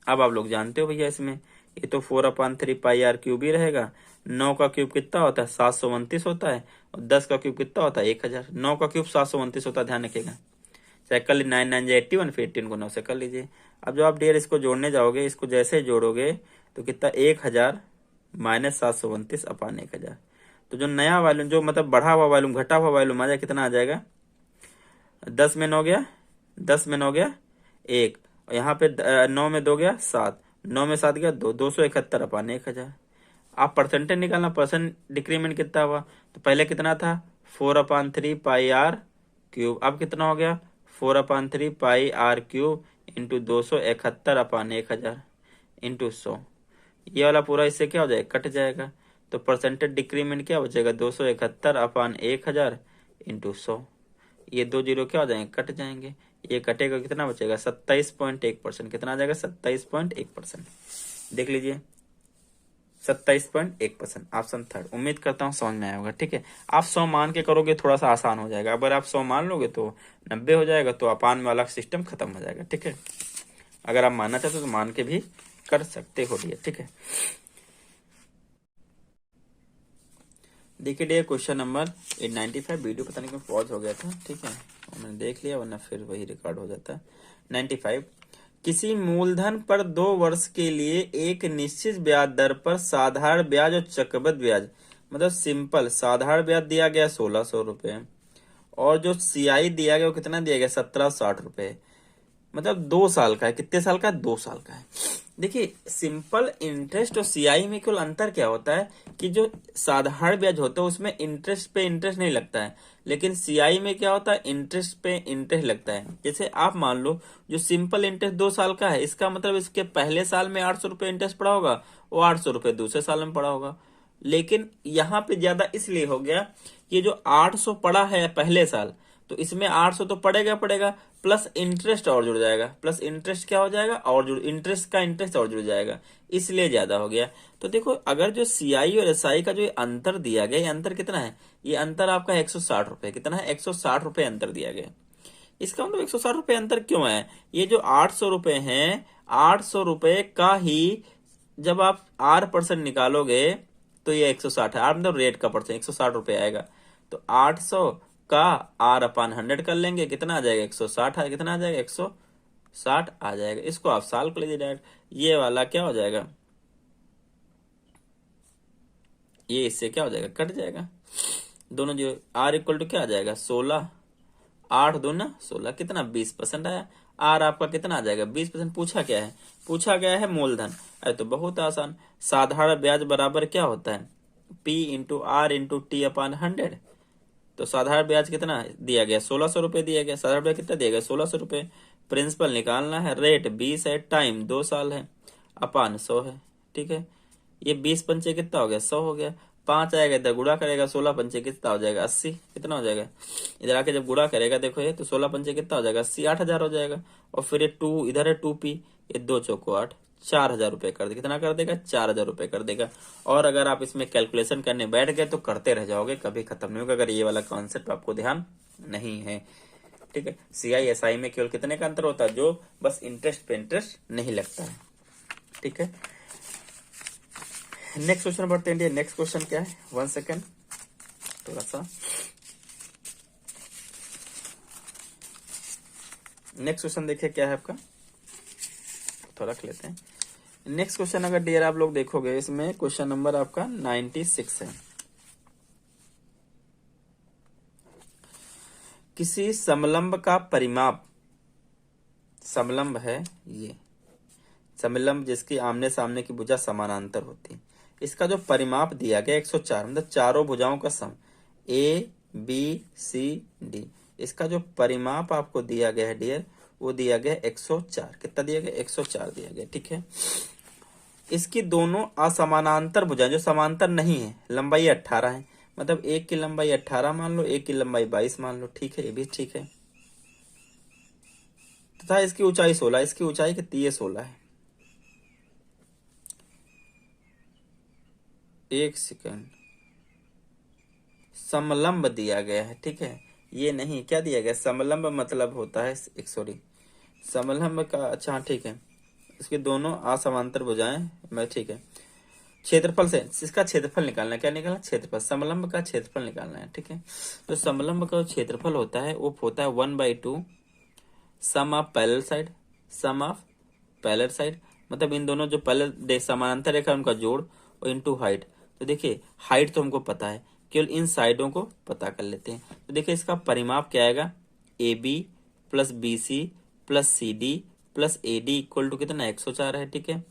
अब आप लोग जानते हो भैया, इसमें ये तो 4/3 पाई R क्यूब ही रहेगा। 9 का क्यूब कितना होता है, 729 होता है, और 10 का क्यूब कितना होता है, 1000। 9 का क्यूब 729 होता है, ध्यान रखिएगा। चेक कर लीजिए, 9 9 81, फिर 18 को 9 से कर लीजिए। अब जो आप डियर इसको जोड़ने जाओगे, इसको जैसे जोड़ोगे तो कितना, 1000 माइनस 729/1000। तो जो नया वॉल्यूम, जो मतलब बढ़ा हुआ वॉल्यूम, घटा हुआ वॉल्यूम आ जाए, कितना आ जाएगा, 10 में 9 गया, 10 में 9 गया 1, और यहाँ पे 9 में 2 गया 7, 9 में 7 गया 2, 271/1000। आप परसेंटेज निकालना, परसेंट डिक्रीमेंट कितना हुआ, तो पहले कितना था 4/3 पाई R क्यूब, अब कितना हो गया 4/3 pi R cube into 271/1000 into 100। ये वाला पूरा इससे क्या हो जाएगा, कट जाएगा। तो परसेंटेज डिक्रीमेंट क्या बचेगा, 271/1000 इंटू 100। ये 2 जीरो क्या हो जाएंगे, कट जाएंगे। ये कटेगा, कितना बचेगा, 27.1%। कितना आ जाएगा, 27.1%। देख लीजिए 27.1%, ऑप्शन थर्ड। उम्मीद करता हूँ समझ में आया होगा, ठीक है। आप 100 मान के करोगे थोड़ा सा आसान हो जाएगा, अगर आप 100 मान लोगे तो 90 हो जाएगा, तो अपान वाला सिस्टम खत्म हो जाएगा, ठीक है। अगर आप मानना चाहते हो तो मान के भी कर सकते हो, ठीक है। देखिए क्वेश्चन नंबर 895, वीडियो पता नहीं क्यों पॉज हो गया था, ठीक है, मैंने देख लिया, वरना फिर वही रिकॉर्ड हो जाता है। 95, किसी मूलधन पर 2 वर्ष के लिए एक निश्चित ब्याज दर पर साधारण ब्याज और चक्रवृद्धि ब्याज, मतलब सिंपल साधारण ब्याज दिया गया 1600 रुपए, और जो सीआई दिया गया वो कितना दिया गया 1760 रुपए, मतलब 2 साल का है। कितने साल का है? 2 साल का है। देखिए सिंपल इंटरेस्ट और सीआई में केवल अंतर क्या होता है कि जो साधारण ब्याज होता है उसमें इंटरेस्ट पे इंटरेस्ट नहीं लगता है, लेकिन सीआई में क्या होता है इंटरेस्ट पे इंटरेस्ट लगता है। जैसे आप मान लो जो सिंपल इंटरेस्ट 2 साल का है, इसका मतलब इसके पहले साल में 800 रुपये इंटरेस्ट पड़ा होगा, वो 800 रुपये दूसरे साल में पड़ा होगा। लेकिन यहाँ पे ज्यादा इसलिए हो गया कि जो 800 पड़ा है पहले साल, तो इसमें 800 तो पड़ेगा पड़ेगा, प्लस इंटरेस्ट और जुड़ जाएगा, प्लस इंटरेस्ट क्या हो जाएगा और जुड़, इंटरेस्ट का इंटरेस्ट और जुड़ जाएगा, इसलिए ज्यादा हो गया। तो देखो अगर जो सीआई और एसआई का जो ये अंतर दिया गया, ये अंतर कितना है? ये अंतर आपका 160 रुपए। कितना है? 160 रुपए अंतर दिया गया। इसका मतलब 160 रुपए अंतर क्यों है? ये जो 800 रुपए हैं, 800 रुपए का ही जब आप R% निकालोगे तो ये 160 है। आर मतलब रेट का परसेंट 160 रुपए आएगा। तो 800 का R/100 कर लेंगे, कितना आ जाएगा? 160 है। कितना आ जाएगा? 160 आ जाएगा। इसको आप साल को लीजिए डायरेक्ट, ये वाला क्या हो जाएगा, ये इससे क्या हो जाएगा, कट जाएगा। दोनों जो R = क्या आ जाएगा? 16, 8 दूना 16, कितना 20% आया। आर आपका कितना आ जाएगा? 20%। पूछा क्या है? पूछा गया है मूलधन। अरे तो बहुत आसान, साधारण ब्याज बराबर क्या होता है? P/R/T/100। तो साधारण ब्याज कितना दिया गया? 1600 रुपए दिया गया। साधारण ब्याज कितना दिया गया? 1600 रुपए। प्रिंसिपल निकालना है, रेट 20 है, टाइम 2 साल है, अपान 100 है। ठीक है, ये 20 पंचे कितना हो गया? 100 हो गया। 5 आएगा इधर गुणा करेगा, 16 पंचे कितना हो जाएगा? 80। कितना हो जाएगा? इधर आके जब गुणा करेगा देखो ये, तो 16 पंचे कितना हो जाएगा? 80, 8000 हो जाएगा। और फिर ये 2 इधर है, 2P, ये 2 चौको 8, 4000 रुपए कर दे। कितना कर देगा? 4000 रुपए कर देगा। और अगर आप इसमें कैलकुलेशन करने बैठ गए तो करते रह जाओगे, कभी खत्म नहीं होगा, अगर ये वाला कॉन्सेप्ट आपको ध्यान नहीं है। ठीक है, सीआई एसआई में केवल कितने का अंतर होता है? जो बस इंटरेस्ट पे इंटरेस्ट नहीं लगता है। ठीक है, नेक्स्ट क्वेश्चन बढ़ते हैं। नेक्स्ट क्वेश्चन क्या है? 1 सेकेंड, थोड़ा सा नेक्स्ट क्वेश्चन देखिए क्या है आपका, थोड़ा रख लेते हैं। नेक्स्ट क्वेश्चन अगर डियर आप लोग देखोगे, इसमें क्वेश्चन नंबर आपका 96 है। किसी समलंब का परिमाप, समलंब है ये, समलंब जिसकी आमने सामने की भुजा समानांतर होती है, इसका जो परिमाप दिया गया 104, मतलब चारों भुजाओं का सम, ABCD, इसका जो परिमाप आपको दिया गया है डियर, वो दिया गया 104। कितना दिया गया? 104 दिया गया। ठीक है, इसकी दोनों असमानांतर भुजाएं जो समांतर नहीं है, लंबाई 18 है, मतलब एक की लंबाई 18 मान लो, एक की लंबाई 22 मान लो। ठीक है, ये भी ठीक है। तथा इसकी ऊंचाई 16, इसकी ऊंचाई कितनी है? 16 है। एक सेकंड, समलंब दिया गया है। ठीक है, ये नहीं, क्या दिया गया? समलंब मतलब होता है, एक सॉरी, समलंब का, अच्छा ठीक है, इसके दोनों असमांतर भुजाएं, मैं ठीक है, क्षेत्रफल से इसका क्षेत्रफल निकालना है। क्या निकालना? क्षेत्रफल, समलंब का क्षेत्रफल निकालना है। ठीक है, तो समलंब का क्षेत्रफल होता है वो होता है 1/2 sum of parallel side, sum of parallel side, मतलब इन दोनों जो पैरेलल समानांतर रेखा उनका जोड़, और इनटू हाइट। तो देखिए हाइट तो हमको पता है, केवल इन साइडों को पता कर लेते हैं। तो देखिए इसका परिमाप क्या आएगा? AB plus BC plus CD plus AD equal to कितना? 104 है। ठीक है,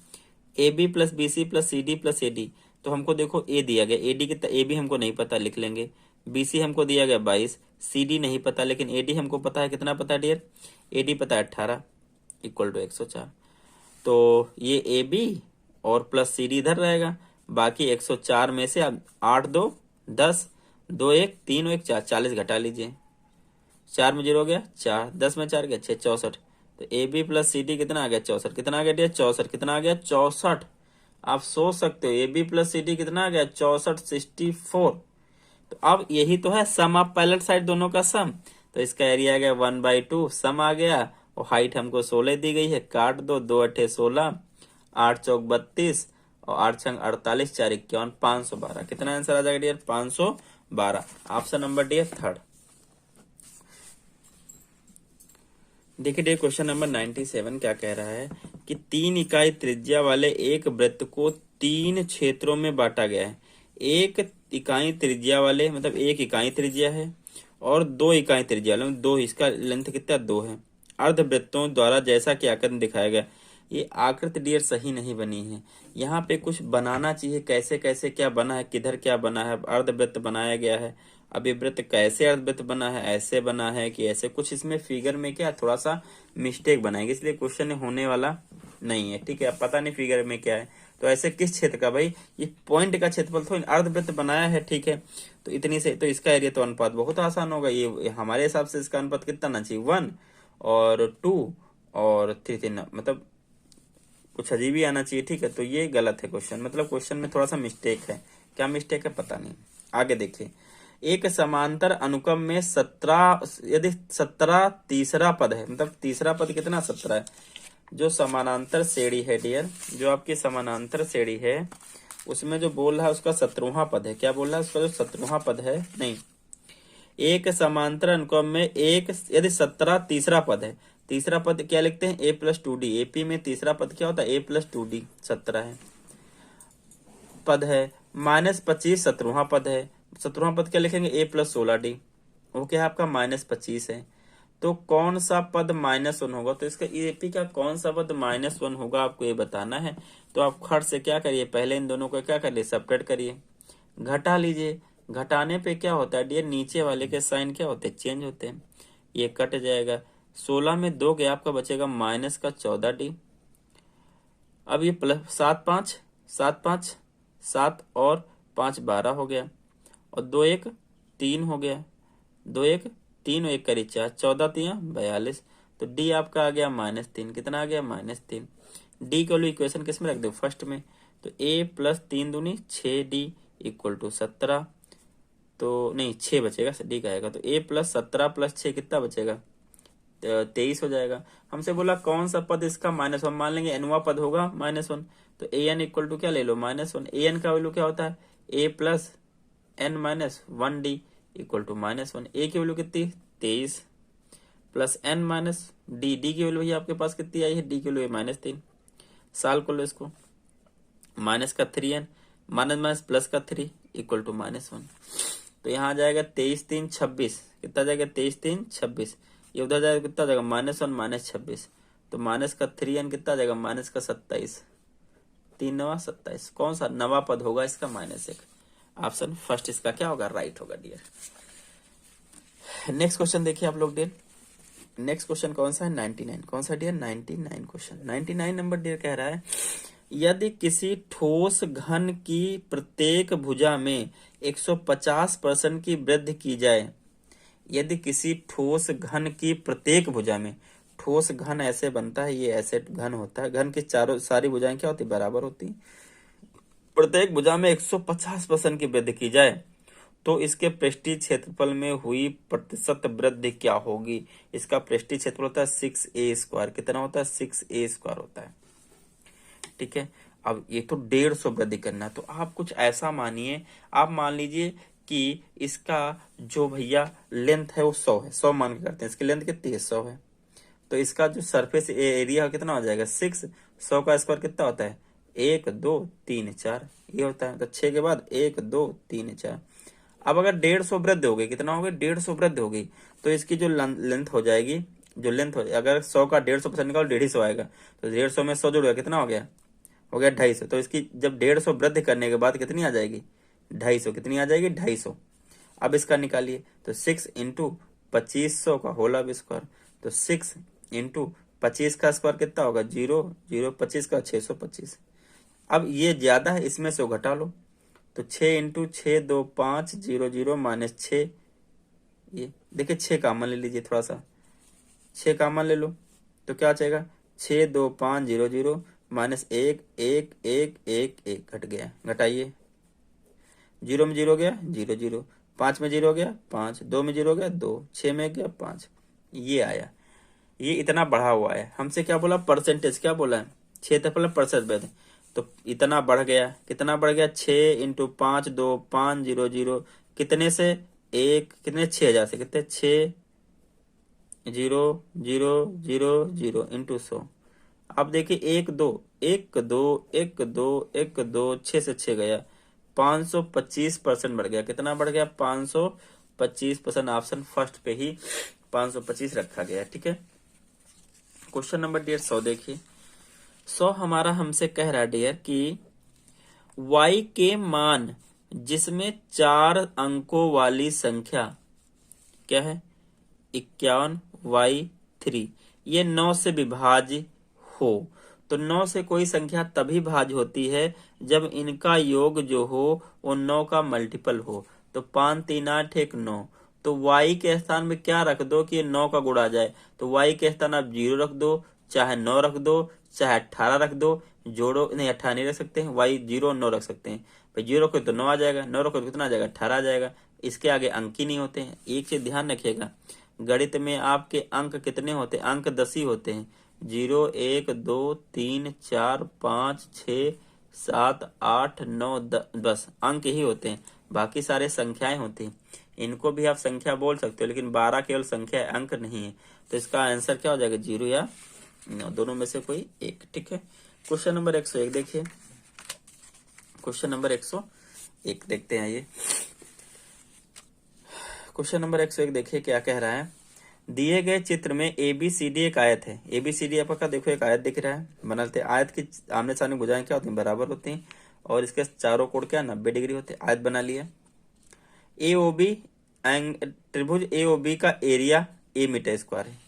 AB plus BC plus CD plus AD, तो हमको देखो A दिया गया, AD कितना? AB हमको नहीं पता, लिख लेंगे। BC हमको दिया गया 22, CD नहीं पता, लेकिन AD हमको पता है। कितना पता है डियर? AD पता है 18 इक्वल टू 104। तो ये AB और प्लस CD इधर रहेगा, बाकी 104 में से अब 8 2 10, 2 1 3 1 4, 40 घटा लीजिए। 4 में 0 हो गया 4, 10 में 4 गया 6, 64। तो AB प्लस CD कितना आ गया? 64। कितना आ गया डियर? 64। कितना आ गया? 64। आप सोच सकते हो AB प्लस CD कितना आ गया? 64, 64। तो अब यही तो है सम ऑफ पैरेलल साइड दोनों का सम। तो इसका एरिया आ गया 1/2, सम आ गया, और हाइट हमको 16 दी गई है, काट दो, 2 8 16, 8 चौक 32, और 8 छंग 48, 4 51, 512। कितना आंसर आ जाएगा डियर? 512। ऑप्शन नंबर डी है थर्ड। देखिए क्वेश्चन नंबर 97 क्या कह रहा है कि 3 इकाई त्रिज्या वाले एक वृत्त को 3 क्षेत्रों में बांटा गया है। 1 इकाई त्रिज्या वाले मतलब 1 इकाई त्रिज्या है और 2 इकाई त्रिज्या वाले दो, इसका लेंथ कितना 2 है। अर्धवृत्तों द्वारा जैसा कि आकृति दिखाया गया, ये आकृति डियर सही नहीं बनी है। यहाँ पे कुछ बनाना चाहिए, कैसे कैसे क्या बना है, किधर क्या बना है। अर्धवृत्त बनाया गया है, अब ये वृत्त कैसे अर्धवृत्त बना है, ऐसे बना है कि ऐसे, कुछ इसमें फिगर में क्या थोड़ा सा मिस्टेक बनाएंगे, इसलिए क्वेश्चन होने वाला नहीं है। ठीक है, अब पता नहीं फिगर में क्या है, तो ऐसे किस क्षेत्र का, भाई ये पॉइंट का क्षेत्रफल तो अर्धवृत्त बनाया है। ठीक है, तो इतनी से तो इसका एरिया तो अनुपात बहुत आसान होगा। ये हमारे हिसाब से इसका अनुपात कितना आना चाहिए 1 और 2 और 3 मतलब कुछ अजीब ही आना चाहिए। ठीक है, तो ये गलत है क्वेश्चन, मतलब क्वेश्चन में थोड़ा सा मिस्टेक है। क्या मिस्टेक है पता नहीं, आगे देखिए। एक समांतर अनुक्रम में 17, यदि 17 तीसरा पद है, मतलब तीसरा पद कितना 17 है। जो समानांतर श्रेणी है डियर, जो आपकी समानांतर श्रेणी है उसमें जो बोल रहा है उसका 17वां पद है। क्या बोल रहा है उसका जो 17वां पद है, नहीं, एक समांतर अनुक्रम में एक यदि 17 तीसरा पद है, तीसरा पद क्या लिखते हैं a+2d। एपी में तीसरा पद क्या होता है a+2d, 17 है पद है। -25 17वां पद है, 17वां पद क्या लिखेंगे a+16d, वो क्या है आपका -25 है। तो कौन सा पद -1 होगा, तो इसका एपी का कौन सा पद -1 होगा आपको ये बताना है। तो आप खट से क्या करिए, पहले इन दोनों को क्या करिए, सेपरेट करिए, घटा लीजिए। घटाने पे क्या होता है डियर, नीचे वाले के साइन क्या होते हैं, चेंज होते हैं, ये कट जाएगा। 16 में 2 गया, आपका बचेगा -14d। अब ये प्लस 7 5 7 5 7 और 5 12 हो गया, और 2 1 3 हो गया, 2 1 3 और 1 करी 4, 14 3 42। तो डी आपका आ गया -3, कितना आ गया -3। डी को इक्वेशन किस में रख दो, फर्स्ट में। तो a+3 दूनी 6d = 17, तो नहीं 6 बचेगा, डी का आएगा। तो a+17+6 कितना बचेगा, 23 हो जाएगा। हमसे बोला कौन सा पद इसका -1, मान लेंगे एनवा पद होगा -1, तो an = क्या ले लो -1। an का वैल्यू क्या होता है a+n-1d = -1। a की वैल्यू कितनी 23 प्लस n-d, डी की वैल्यू भैया आपके पास कितनी आई है, डी की वैल्यू -3। साल को लो इसको, माइनस का 3n माइनस प्लस का 3 = -1। तो यहाँ आ जाएगा 23 3 26, कितना जाएगा 23 3 26, ये उधर जाएगा कितना जाएगा -1 -26, तो माइनस का 3n कितना जाएगा माइनस का 27, 3 9 27। कौन सा नवा पद होगा इसका -1, ऑप्शन फर्स्ट इसका क्या होगा, राइट होगा डियर। नेक्स्ट क्वेश्चन देखिए आप लोग डियर, नेक्स्ट क्वेश्चन कौन सा है 99, कौन सा डियर 99 क्वेश्चन। 99 नंबर डियर कह रहा है यदि किसी ठोस घन की प्रत्येक भुजा में 150% की वृद्धि की जाए, यदि किसी ठोस घन की प्रत्येक भुजा में, ठोस घन ऐसे बनता है, ये ऐसे घन होता है, घन की चारों सारी भुजाएं क्या होती बराबर होती, प्रत्येक भुजा में 150% की वृद्धि की जाए तो इसके पृष्ठीय क्षेत्रफल में हुई प्रतिशत वृद्धि क्या होगी। इसका पृष्ठीय क्षेत्रफल होता है 6a², कितना होता है 6a² होता है। ठीक है, अब ये तो 150 वृद्धि करना है, तो आप कुछ ऐसा मानिए, आप मान लीजिए कि इसका जो भैया लेंथ है वो 100 है, 100 मान के करते हैं, इसकी लेंथ कितनी है 100 है, तो इसका जो सरफेस एरिया कितना हो जाएगा 6, 100 का स्क्वायर कितना होता है 1 2 3 4, ये होता है। तो 6 के बाद 1 2 3 4। अब अगर 150 वृद्धि हो गई, कितना हो गई 150 वृद्धि हो गई, तो इसकी जो लेंथ हो जाएगी, जो लेंथ हो, अगर 100 का 150% निकालो 150 आएगा, तो 150 में 100 जुड़ गया, कितना हो गया 250। तो इसकी जब 150 वृद्धि करने के बाद कितनी आ जाएगी 250, कितनी आ जाएगी 250। अब इसका निकालिए, तो 6 × 2500 का होल स्क्वायर, तो 6 × 25 का स्क्वायर कितना होगा 0 0, 25 का 625। अब ये ज्यादा है, इसमें से घटा लो, तो 6 × 6 2 5 0 0 -6, ये देखिए 6 कॉमन ले लीजिए, थोड़ा सा 6 कॉमन ले लो, तो क्या बचेगा 6 2 5 0 0 -1 1 1 1 1, घट गया, घटाइए, 0 में 0 गया 0 0, 5 में 0 गया 5, 2 में 0 गया 2, 6 में गया 5, ये आया, ये इतना बढ़ा हुआ है। हमसे क्या बोला परसेंटेज, क्या बोला है क्षेत्रफल %, तो इतना बढ़ गया, कितना बढ़ गया 6 × 5 2 5 0 0, कितने से 1, कितने 6000 से, कितने 6 zero zero zero zero into 100। अब देखिए एक दो एक दो एक दो एक दो, 6 से 6 गया, 525% बढ़ गया। कितना बढ़ गया? 525%। ऑप्शन फर्स्ट पे ही 525 रखा गया है, ठीक है। क्वेश्चन नंबर डियर 100 देखिए। 100 हमारा हमसे कह रहा है डियर कि y के मान जिसमें 4 अंकों वाली संख्या क्या है? 51y3 ये 9 से विभाज्य हो। तो 9 से कोई संख्या तभी भाज्य होती है जब इनका योग जो हो वो 9 का मल्टीपल हो। तो 5 3 8 1 9। तो y के स्थान में क्या रख दो कि ये 9 का गुणा आ जाए? तो y के स्थान आप 0 रख दो, चाहे 9 रख दो, चाहे 18 रख दो। जोड़ो नहीं, 18 नहीं रख सकते हैं, y 0 और 9 रख सकते हैं। भाई 0 रखो तो 9 आ जाएगा, 9 रखो तो कितना आ जाएगा? 18 आ जाएगा। इसके आगे अंक ही नहीं होते हैं। एक चीज ध्यान रखिएगा, गणित में आपके अंक कितने होते हैं? अंक 10 ही होते हैं। 0 1 2 3 4 5 6 7 8 9 10 अंक ही होते हैं। बाकी सारे संख्याएं होती हैं। इनको भी आप संख्या बोल सकते हो, लेकिन 12 केवल संख्या है, अंक नहीं है। तो इसका आंसर क्या हो जाएगा? 0 या 9, दोनों में से कोई एक, ठीक है। क्वेश्चन नंबर 101 देखिए। क्वेश्चन नंबर 101 देखते हैं। ये क्वेश्चन नंबर 101 देखिए क्या कह रहा है। दिए गए चित्र में ABCD एक आयत है। ABCD आपका देखो एक आयत दिख रहा है। बनाते आयत की आमने सामने भुजाएं क्या होती हैं? बराबर होती हैं। और इसके चारों कोण क्या 90 डिग्री होते हैं। आयत बना लिया। AOB त्रिभुज AOB का एरिया A मीटर स्क्वायर है।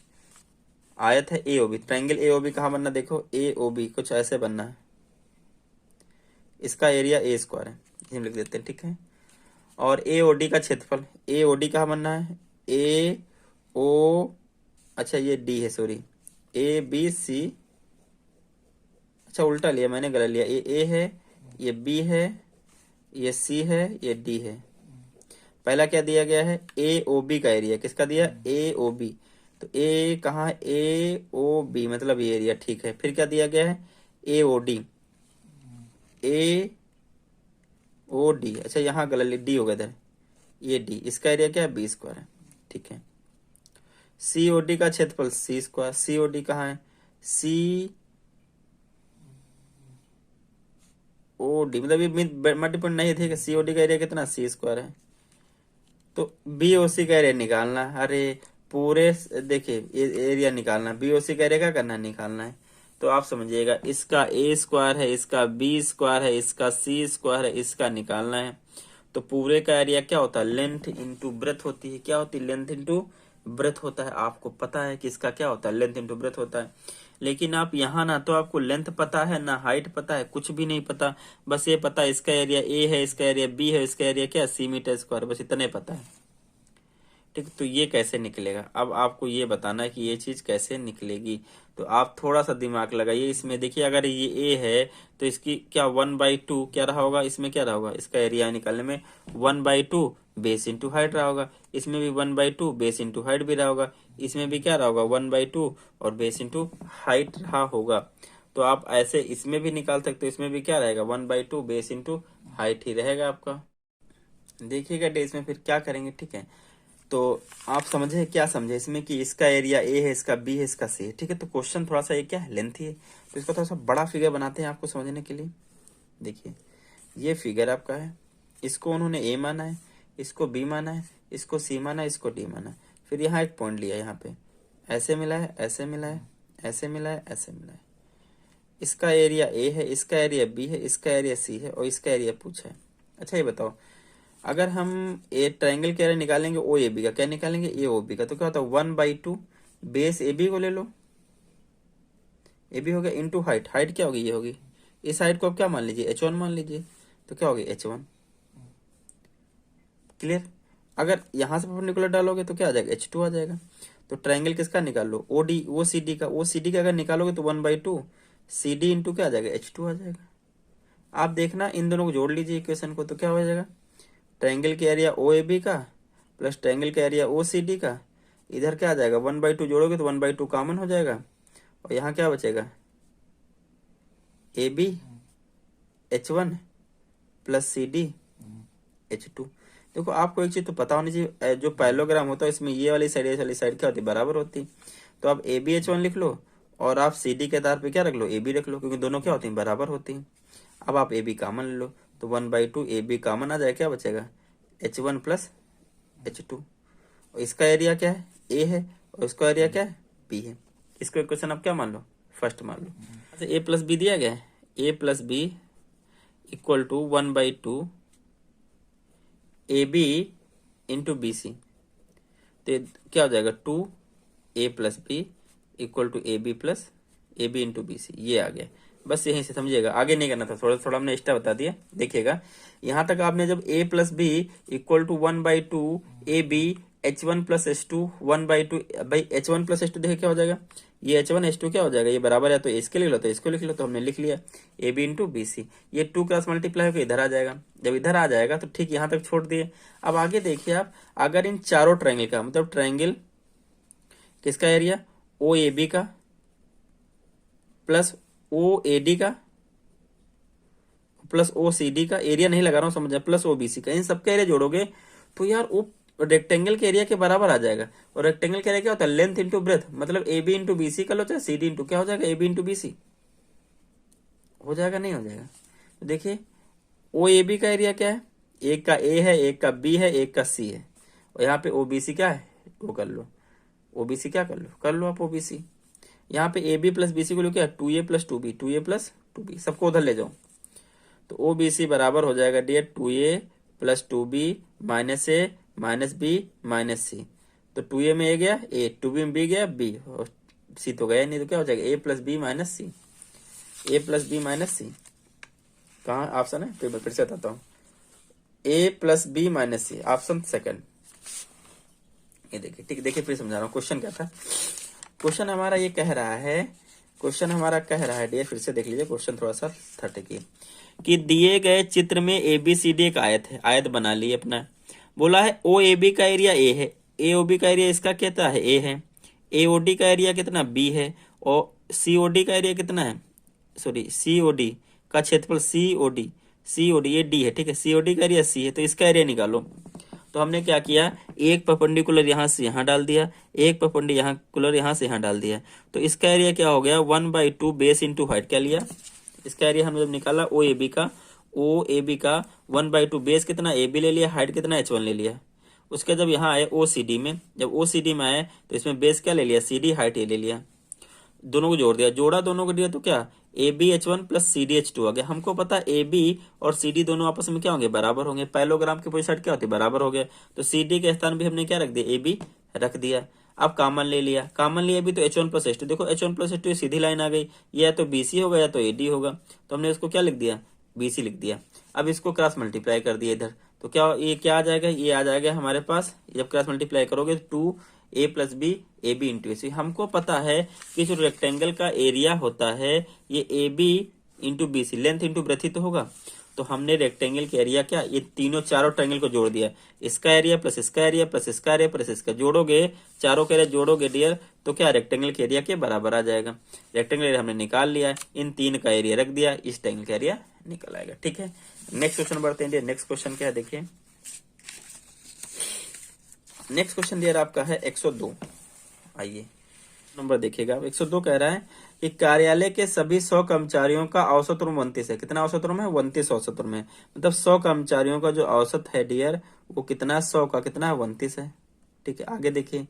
आयत है AOB, ट्रायंगल AOB कहाँ बनना? देखो AOB कुछ ऐसे बनना है। इसका एरिया A स्क्वायर है, हम लिख देते हैं, ठीक है। और AOD का क्षेत्रफल, AOD कहाँ बनना है? AO, अच्छा ये D है, सॉरी, ABC, अच्छा उल्टा लिया मैंने, गलत लिया। ये A है, ये B है, ये C है, ये D है। पहला क्या दिया गया है? AOB का एरिया। किसका दिया? AOB। तो A कहाँ है? AOB मतलब ये एरिया, ठीक है। फिर क्या दिया गया है? AOD, AOD, अच्छा यहाँ गलत, D हो गया इधर, ये D, इसका एरिया क्या है? B स्क्वायर है, ठीक है। COD का क्षेत्रफल C स्क्वायर। COD कहाँ है? COD मतलब ये मल्टीपल नहीं थे कि COD का एरिया कितना? C स्क्वायर है। तो BOC का एरिया निकालना है। अरे पूरे देखिए एरिया निकालना है। BOC का एरिया क्या करना है? निकालना है। तो आप समझिएगा, इसका A स्क्वायर है, इसका B स्क्वायर है, इसका C स्क्वायर है, इसका निकालना है। तो पूरे का एरिया क्या होता है? लेंथ इंटू ब्रेथ होती है। क्या होती है? लेंथ इंटू ब्रेथ होता है। आपको पता है कि इसका क्या होता है? लेंथ इंटू ब्रेथ होता है। लेकिन आप यहाँ ना तो आपको लेंथ पता है, ना हाइट पता है, कुछ भी नहीं पता। बस ये पता है इसका एरिया A है, इसका एरिया B है, इसका एरिया क्या? C मीटर स्क्वायर, बस इतने पता है, ठीक। तो ये कैसे निकलेगा? अब आपको ये बताना है कि ये चीज कैसे निकलेगी। तो आप थोड़ा सा दिमाग लगाइए इसमें। देखिए अगर ये A है तो इसकी क्या 1/2 क्या रहा होगा? इसमें क्या रहा होगा? इसका एरिया निकालने में 1/2 बेस इंटू हाइट रहा होगा। इसमें भी 1/2 बेस इंटू हाइट भी रहा होगा। इसमें भी क्या रहा होगा? 1/2 और बेस इंटू हाइट रहा होगा। तो आप ऐसे इसमें भी निकाल सकते हो। इसमें भी क्या रहेगा? 1/2 बेस इंटू हाइट ही रहेगा आपका। देखिएगा डेज में फिर क्या करेंगे, ठीक है। तो आप समझे क्या समझे इसमें कि इसका एरिया A है, इसका B है, इसका C है, ठीक है। तो क्वेश्चन थोड़ा सा ये क्या है? लेंथी है। तो इसका थोड़ा सा बड़ा फिगर बनाते हैं आपको समझने के लिए। देखिए ये फिगर आपका है, इसको उन्होंने A माना है, इसको B माना है, इसको C माना है, इसको D माना है। फिर यहाँ एक पॉइंट लिया, यहाँ पे ऐसे मिला है, ऐसे मिला है, ऐसे मिला है, ऐसे मिला है। इसका एरिया A है, इसका एरिया B है, इसका एरिया C है और इसका एरिया पूछा है। अच्छा ये बताओ, अगर हम ए ट्रायंगल के एरिया निकालेंगे ओ ए बी का, क्या निकालेंगे? ए ओ बी का। तो क्या होता है? 1/2 बेस ए बी को ले लो, ए बी हो गया, इंटू हाइट। हाइट क्या होगी? ये होगी। इस हाइट को आप क्या मान लीजिए? H1 मान लीजिए। तो क्या होगी? H1। क्लियर? अगर यहां से परपेंडिकुलर डालोगे तो क्या आ जाएगा? H2 आ जाएगा। तो ट्रायंगल किसका निकाल लो? OD, ओ सी डी का। ओ सी डी का अगर निकालोगे तो 1/2 सी डी इंटू क्या आ जाएगा? H2 आ जाएगा। आप देखना इन दोनों को जोड़ लीजिए इक्वेशन को, तो क्या हो जाएगा? ट्रायंगल के एरिया ओ ए बी का प्लस ट्रायंगल का एरिया ओ सी डी का। इधर क्या आ जाएगा? 1/2 जोड़ोगे तो 1/2 कॉमन हो जाएगा। और यहाँ क्या बचेगा? A B H1 plus C D H2। देखो आपको एक चीज तो पता होनी चाहिए, जो पैरेललोग्राम होता है इसमें ये वाली साइड क्या होती है, बराबर होती है। तो आप ए बी एच वन लिख लो और आप सी डी के आधार पे क्या रख लो, ए बी रख लो, क्योंकि दोनों क्या होती हैं, बराबर होती हैं। अब आप ए बी कॉमन ले लो, तो 1/2 ए बी कॉमन आ जाए, क्या बचेगा, H1 प्लस H2। और इसका एरिया क्या है, ए है, और इसका एरिया क्या है, बी है। इसको इक्वेशन आप क्या मान लो, फर्स्ट मान लो। अच्छा ए प्लस बी दिया गया है, A plus B equal to 1/2 A B into B C. तो ये क्या हो जाएगा, 2A plus B equal to A B plus A B into B C, ये आ गया। बस यहीं से समझिएगा, आगे नहीं करना था, थोड़ा थोड़ा हमने एक्स्ट्रा बता दिया। देखिएगा यहां तक आपने जब a plus B equal to 1/2 A B H1 plus H2 1/2 भाई H1 प्लस H2 देखिए क्या हो जाएगा, ये H1 H2 क्या हो जाएगा, ये बराबर है, तो इसके लिख लो तो इसको लिख लो, तो हमने लिख लिया A B into B C. ये 2 क्रॉस मल्टीप्लाई होकर इधर आ जाएगा, जब इधर आ जाएगा तो ठीक यहाँ तक छोड़ दिए। अब आगे देखिए आप, अगर इन चारों ट्रायंगल का मतलब ट्रायंगल किसका एरिया, ओ ए बी का प्लस ओ ए डी का प्लस ओ सी डी का, एरिया नहीं लगा रहा हूं समझ, प्लस ओ बी सी का, इन सबका एरिया जोड़ोगे तो यार वो रेक्टेंगल के एरिया के बराबर आ जाएगा। और रेक्टेंगल का एरिया क्या होता है, लेंथ इंटू ब्रेथ, मतलब A B into B C कर लो, चाहे सी डी इंटू क्या हो जाएगा, A B into B C हो जाएगा, नहीं हो जाएगा। तो देखिए ओ ए बी का एरिया क्या है, एक का ए है, एक का बी है, एक का सी है, और यहाँ पे ओ बी सी क्या है, वो कर लो, ओ बी सी क्या कर लो आप, ओ बी सी। यहाँ पे A B plus B C को लो क्या, 2A plus 2B, 2A plus 2B, सबको उधर ले जाओ, तो ओ बी सी बराबर हो जाएगा dear 2A plus 2B minus A minus B minus C. तो 2A में ए गया ए, 2B में बी गया बी, और सी तो गया नहीं, तो क्या हो जाएगा ए प्लस बी माइनस सी, ए प्लस बी माइनस सी। कहाँ ऑप्शन है, फिर से बताता हूँ, ए प्लस बी माइनस सी, ऑप्शन सेकंड। ये देखिए, ठीक देखिए, फिर समझा रहा हूँ क्वेश्चन क्या था। क्वेश्चन हमारा ये कह रहा है, क्वेश्चन हमारा कह रहा है डियर, फिर से देख लीजिए क्वेश्चन थोड़ा सा थर्टी कि दिए गए चित्र में ए बी सी डी एक आयत है, आयत बना ली अपना। बोला है ओ ए बी का एरिया ए है, ए ओ बी का एरिया इसका कितना है, ए है, ए ओ डी का एरिया कितना, बी है, और सी ओ डी का एरिया कितना है, सॉरी सी ओ डी का क्षेत्रफल, सी ओ डी ये डी है, ठीक है, सी ओ डी का एरिया सी है, तो इसका एरिया निकालो। तो हमने क्या किया, एक परपेंडिकुलर यहाँ से यहाँ डाल दिया, एक परपेंडिकुलर यहाँ से यहाँ डाल दिया, तो इसका एरिया क्या हो गया, 1/2 बेस इंटू हाइट क्या लिया, इसका एरिया हमने जब निकाला ओ ए बी का 1/2 बेस कितना ए बी ले लिया, हाइट कितना H1 ले लिया। उसके जब यहाँ आए ओ सी डी में, जब ओ सी डी में आए तो इसमें बेस क्या ले लिया, सी डी, हाइट ए ले लिया, दोनों को जोड़ दिया, जोड़ा दोनों को दिया, तो क्या A B H1 plus C D H2 आ गया। हमको पता ए बी और सी डी दोनों आपस में क्या होंगे, बराबर होंगे, पैरेललोग्राम की पूरी साइड क्या होती है, बराबर हो गया। तो सी डी के स्थान भी हमने क्या रख दिया, ए बी रख दिया। अब कॉमन ले लिया, कॉमन लिया भी, तो H1 प्लस H2, देखो H1 प्लस H2 सीधी लाइन आ गई, ये या तो BC होगा या तो AD होगा, तो हमने इसको क्या लिख दिया, BC लिख दिया। अब इसको क्रॉस मल्टीप्लाई कर दिया इधर, तो क्या ये क्या आ जाएगा, ये आ जाएगा हमारे पास, जब क्रॉस मल्टीप्लाई करोगे 2A plus B A B into C. हमको पता है कि जो रेक्टेंगल का एरिया होता है ये A B into B C, length into breadth ही तो होगा। तो हमने रेक्टेंगल के एरिया क्या, ये तीनों चारों ट्रायंगल को जोड़ दिया, इसका एरिया प्लस इसका एरिया प्लस इसका एरिया प्लस इसका, जोड़ोगे चारों के एरिया जोड़ोगे डियर, तो क्या रेक्टेंगल के एरिया के बराबर आ जाएगा। रेक्टेंगल एरिया हमने निकाल लिया, इन तीन का एरिया रख दिया, इस ट्रायंगल का एरिया निकल आएगा। ठीक है, नेक्स्ट क्वेश्चन बढ़ते हैं डियर। नेक्स्ट क्वेश्चन क्या है देखिए, नेक्स्ट क्वेश्चन डियर आपका है 102। आइए नंबर देखिएगा, 102 कह रहा है कि कार्यालय के सभी 100 कर्मचारियों का औसत उम्र 29 है। कितना औसत उम्र है, 29 औसत उम्र है, मतलब 100 कर्मचारियों का जो औसत है डियर वो कितना, 100 का कितना है, 29 है। ठीक है, आगे देखिए,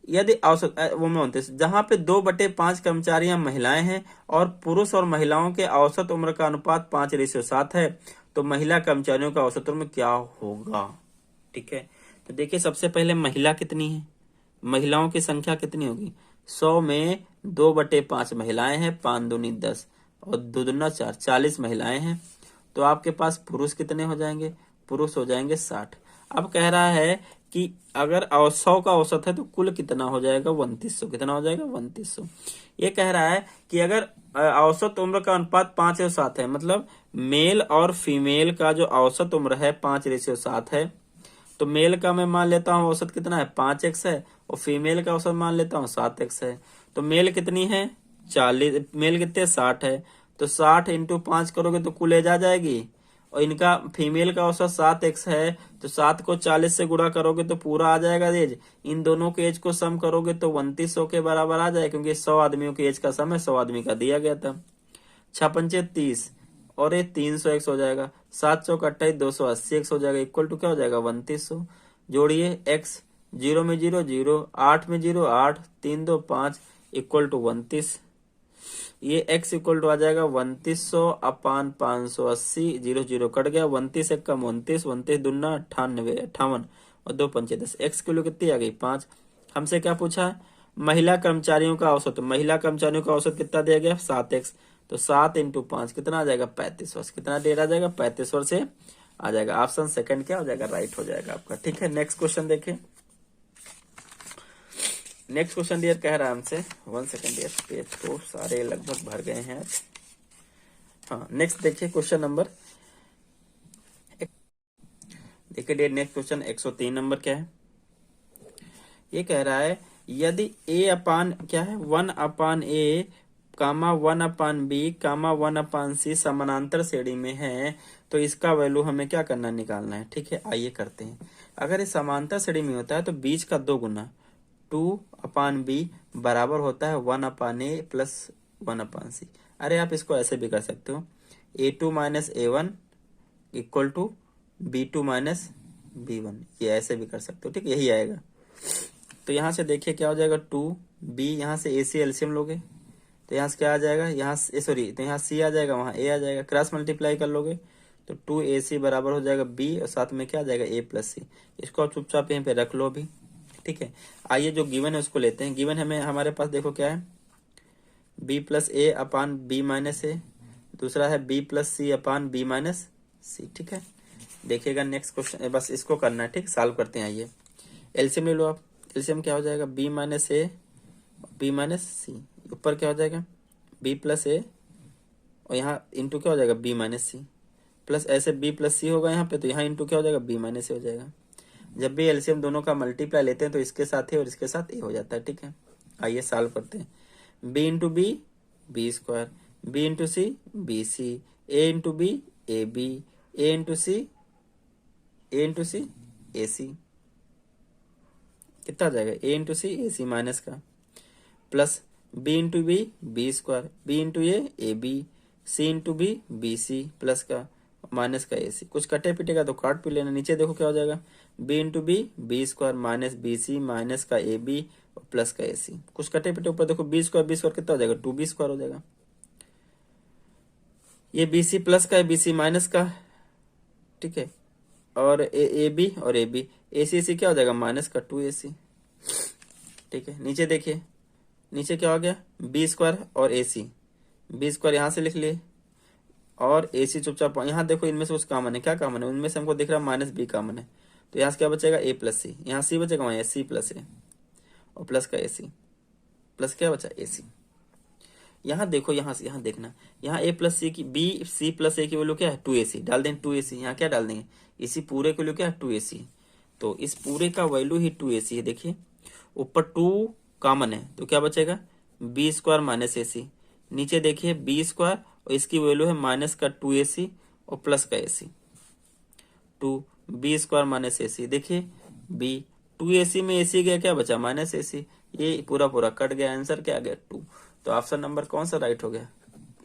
यदि औसत वो में 29, जहां पे 2/5 कर्मचारियां महिलाएं हैं और पुरुष और महिलाओं के औसत उम्र का अनुपात 5:7 है, तो महिला कर्मचारियों का औसत उम्र क्या होगा। ठीक है, तो देखिए सबसे पहले महिला कितनी है, महिलाओं की संख्या कितनी होगी, 100 में 2/5 महिलाएं हैं, 5 दूनी 10 और 2 दूना 4, 40 महिलाएं हैं। तो आपके पास पुरुष कितने हो जाएंगे, पुरुष हो जाएंगे 60। अब कह रहा है कि अगर 100 का औसत है तो कुल कितना हो जाएगा, 2900। कितना हो जाएगा, 2900। ये कह रहा है कि अगर औसत उम्र का अनुपात 5:7 है, मतलब मेल और फीमेल का जो औसत उम्र है 5:7 है, तो मेल का मैं मान लेता हूँ औसत कितना है, 5x है, और फीमेल का औसत मान लेता हूँ 7x है। तो मेल कितनी है, 40, मेल कितने 60 है, तो 60 × 5 करोगे तो कुल एज आ जाएगी, और इनका फीमेल का औसत 7x है, तो 7 को 40 से गुणा करोगे तो पूरा आ जाएगा एज। इन दोनों के एज को सम करोगे तो 2900 के बराबर आ जाए, क्योंकि 100 आदमियों की एज का सम है, 100 आदमी का दिया गया था। 6×5 = 30 और ये 300x हो जाएगा। 7 चौक 28, 280x हो जाएगा, इक्वल टू क्या हो जाएगा 3200। जोड़िए x, 0 में 0 0, 8 में 0 8, 3 2 5 इक्वल टू 29। ये x इक्वल टू आ जाएगा 3200/580, 0 0 कट गया, 29 1 कम 29, 29 दूना 98, 58 और 2 पंचे 10। x की वैल्यू कितनी आ गई 5। हमसे क्या पूछा है, महिला कर्मचारियों का औसत। तो महिला कर्मचारियों का औसत कितना दिया गया 7x, तो 7 × 5 कितना आ जाएगा 35 वर्ष। कितना देर आ जाएगा 35 वर्ष से आ जाएगा। ऑप्शन सेकंड क्या हो जाएगा राइट हो जाएगा आपका। ठीक है, नेक्स्ट क्वेश्चन देखिए। नेक्स्ट क्वेश्चन डियर कह रहा है हमसे, 1 सेकंड डियर, पेज को सारे लगभग भर गए हैं। हाँ, नेक्स्ट देखिए क्वेश्चन नंबर, देखिए डियर नेक्स्ट क्वेश्चन 103 नंबर क्या है। ये कह रहा है यदि क्या है 1/a, 1/b, 1/c समानांतर श्रेणी में है तो इसका वैल्यू हमें क्या करना निकालना है। ठीक है, आइए करते हैं। अगर ये समांतर श्रेणी में होता है तो बीच का 2 गुना 2/b बराबर होता है 1/a प्लस 1/c। अरे आप इसको ऐसे भी कर सकते हो, a2 - a1 equal to b2 - b1, ये ऐसे भी कर सकते हो। ठीक, यही आएगा। तो यहाँ से देखिए क्या हो जाएगा 2b, यहाँ से ac एलसीएम लोगे तो यहाँ से क्या आ जाएगा, यहाँ से सॉरी, तो यहाँ c आ जाएगा, वहाँ a आ जाएगा, क्रॉस मल्टीप्लाई कर लोगे तो 2ac बराबर हो जाएगा b और साथ में क्या आ जाएगा a + c। इसको आप चुपचाप यहीं पे रख लो अभी। ठीक है, आइए जो गिवन है उसको लेते हैं। गिवन हमें हमारे पास देखो क्या है, b + a/b - a, दूसरा है b + c/b - c। ठीक है, देखिएगा नेक्स्ट क्वेश्चन, बस इसको करना है। ठीक, सॉल्व करते हैं। आइए एलसीएम ले लो आप। एलसीएम क्या हो जाएगा b - a, b - c, ऊपर क्या हो जाएगा b + a और यहाँ इंटू क्या हो जाएगा b - c, प्लस ऐसे b + c होगा यहाँ पे, तो यहाँ इंटू क्या हो जाएगा b - a हो जाएगा। जब भी एलसीएम दोनों का मल्टीप्लाई लेते हैं तो इसके साथ है और इसके साथ ए हो जाता है। ठीक है, आइए सॉल्व करते हैं। b × b b², b × c bc, a × b ab, a × c ac, कितना आ जाएगा a × c ac माइनस का, plus b × b b², b × a ab, c × b bc plus का माइनस का ac। कुछ कटे पिटेगा तो काट भी लेना। नीचे देखो क्या हो जाएगा b × b b² minus bc minus का ab और प्लस का ac। कुछ कटे पिटे ऊपर देखो b² कितना हो जाएगा 2b² हो जाएगा। ये bc प्लस का है, bc माइनस का। ठीक है, और ab और ab, ac क्या हो जाएगा माइनस का 2ac। ठीक है, नीचे देखिए, नीचे क्या हो गया b² और ac, b² यहाँ से लिख लिए और ac चुपचाप यहाँ देखो, इनमें से कुछ कॉमन है। क्या कॉमन है, उनमें से हमको दिख रहा है -b कॉमन है, तो यहाँ से क्या बचेगा a + c, यहाँ c बचेगा, वहाँ c + a और प्लस का ac, प्लस क्या बचा ac। यहाँ देखो, यहाँ से यहाँ देखना, यहाँ a + c की c + a की वैल्यू क्या है 2ac, डाल दें 2ac। यहाँ क्या डाल देंगे, इसी पूरे की वैल्यू क्या है 2ac, तो इस पूरे का वैल्यू ही 2ac है। देखिए ऊपर 2 कॉमन है तो क्या बचेगा b² - ac, नीचे देखिए b² और इसकी वैल्यू है माइनस का 2ac और प्लस का ac, 2b² - ac। देखिए b 2ac में ac गया, क्या बचा -ac, ये पूरा पूरा कट गया, आंसर क्या आ गया 2। तो ऑप्शन नंबर कौन सा राइट हो गया,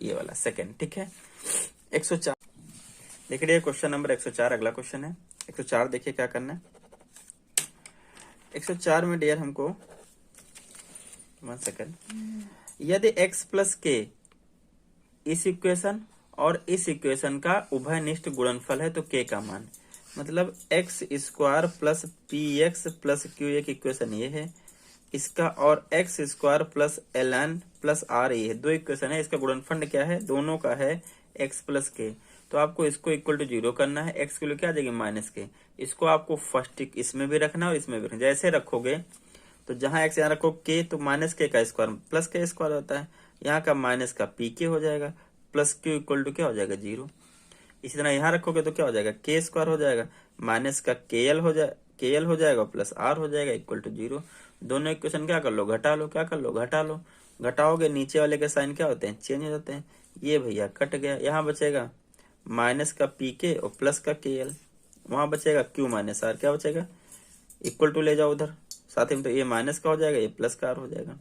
ये वाला सेकंड। ठीक है, 104 देखिए क्वेश्चन नंबर 104 अगला क्वेश्चन है। 104 देखिए क्या करना है। 104 में डियर हमको 1 सेकंड, यदि x + k इस इक्वेशन और इस इक्वेशन का उभयनिष्ठ गुणनफल है तो k का मान, मतलब x² + px + q एक इक्वेशन ये है इसका, और x² + ln + r ये है, दो इक्वेशन है। इसका गुणनफल क्या है, दोनों का है x + k। तो आपको इसको इक्वल टू 0 करना है, x के लिए क्या आ जाएगी -k। इसको आपको फर्स्ट इसमें भी रखना और इसमें भी रखना। जैसे रखोगे तो जहां x यहाँ रखो k, तो -k का स्क्वायर प्लस k² होता है, यहाँ का माइनस का pk हो जाएगा, प्लस q इक्वल टू क्या हो जाएगा 0। इसी तरह यहाँ रखोगे तो क्या हो जाएगा k² हो जाएगा, माइनस का kl हो जाएगा प्लस r हो जाएगा इक्वल टू 0। दोनों इक्वेशन क्या कर लो, घटा लो, क्या कर लो घटा लो। घटाओगे नीचे वाले के साइन क्या होते हैं चेंज हो जाते हैं। ये भैया कट गया, यहाँ बचेगा माइनस का पी के और प्लस का के एल, वहां बचेगा क्यू माइनस आर, क्या बचेगा इक्वल टू ले जाओ उधर साथ में, तो ये माइनस का हो जाएगा, ये प्लस का आर हो जाएगा।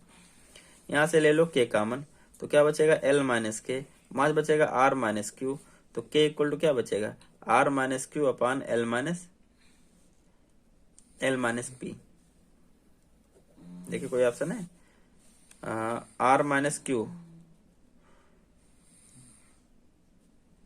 यहाँ से ले लो के कॉमन, तो क्या बचेगा एल माइनस के, वहां बचेगा आर माइनस क्यू, तो के इक्वल टू क्या बचेगा R minus Q upon L minus P. देखिए कोई ऑप्शन है आर माइनस क्यू,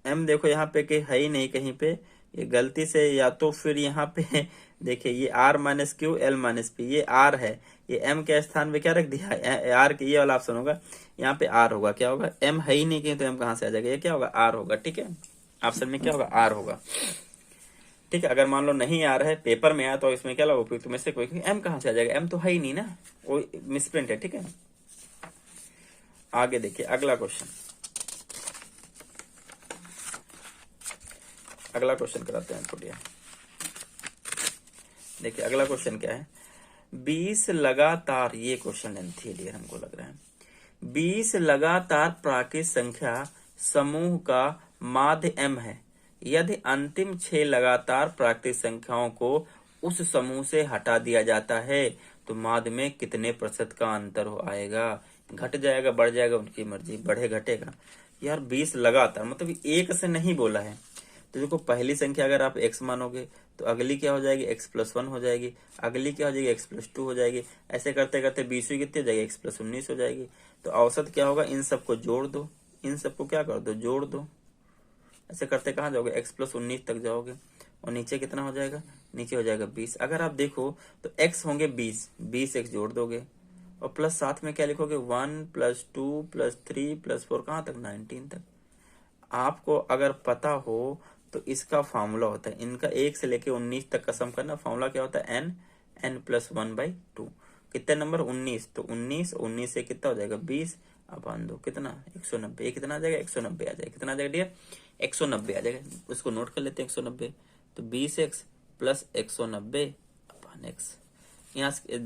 एम देखो यहाँ पे कि है ही नहीं कहीं पे, ये गलती से या तो फिर यहाँ पे देखिए ये R minus Q L minus P, ये आर है, ये एम के स्थान पे क्या रख दिया आर के, ये वाला ऑप्शन होगा, यहाँ पे आर होगा, क्या होगा एम है ही नहीं कहीं तो एम कहाँ से आ जाएगा, ये क्या होगा आर होगा। ठीक है, ऑप्शन में क्या होगा आर होगा। ठीक है, अगर मान लो नहीं आ रहा है पेपर में आया तो इसमें क्या लगा उपयुक्त में से कोई, एम कहाँ से आ जाएगा, एम तो है ही नहीं ना, वो मिसप्रिंट है। ठीक है, आगे देखिए अगला क्वेश्चन, अगला क्वेश्चन कराते हैं छोटिया। देखिए अगला क्वेश्चन क्या है, 20 लगातार, ये क्वेश्चन लेंथी है हमको लग रहा है, 20 लगातार प्राकृत संख्या समूह का माध्य m है, यदि अंतिम 6 लगातार प्राकृत संख्याओं को उस समूह से हटा दिया जाता है तो माध्य में कितने प्रतिशत का अंतर हो आएगा, घट जाएगा बढ़ जाएगा उनकी मर्जी, बढ़े घटेगा। यार 20 लगातार मतलब एक से नहीं बोला है, तो देखो पहली संख्या अगर आप x मानोगे तो अगली क्या हो जाएगी x+1 हो जाएगी, अगली क्या हो जाएगी x+2 हो जाएगी, ऐसे करते करते 20वीं कितनी हो जाएगी x+19 हो जाएगी। तो औसत क्या होगा, इन सबको जोड़ दो, इन सबको क्या कर दो जोड़ दो, ऐसे करते कहाँ जाओगे x+19 तक जाओगे, और नीचे कितना हो जाएगा, नीचे हो जाएगा 20। अगर आप देखो तो x होंगे 20 x जोड़ दोगे और प्लस साथ में क्या लिखोगे 1+2+3+4 कहाँ तक 19 तक। आपको अगर पता हो तो इसका फार्मूला होता है, इनका 1 से लेके 19 तक का सम करना, फार्मूला क्या होता है n+1/2, कितने नंबर 19, तो 19 से कितना हो जाएगा 20 अपान 2 कितना 190, ये कितना आ जाएगा 190 आ जाएगा, कितना आ जाएगा डियर 190 आ जाएगा, उसको नोट कर लेते हैं 190, तो 20x प्लस 190 अपान x, यहाँ से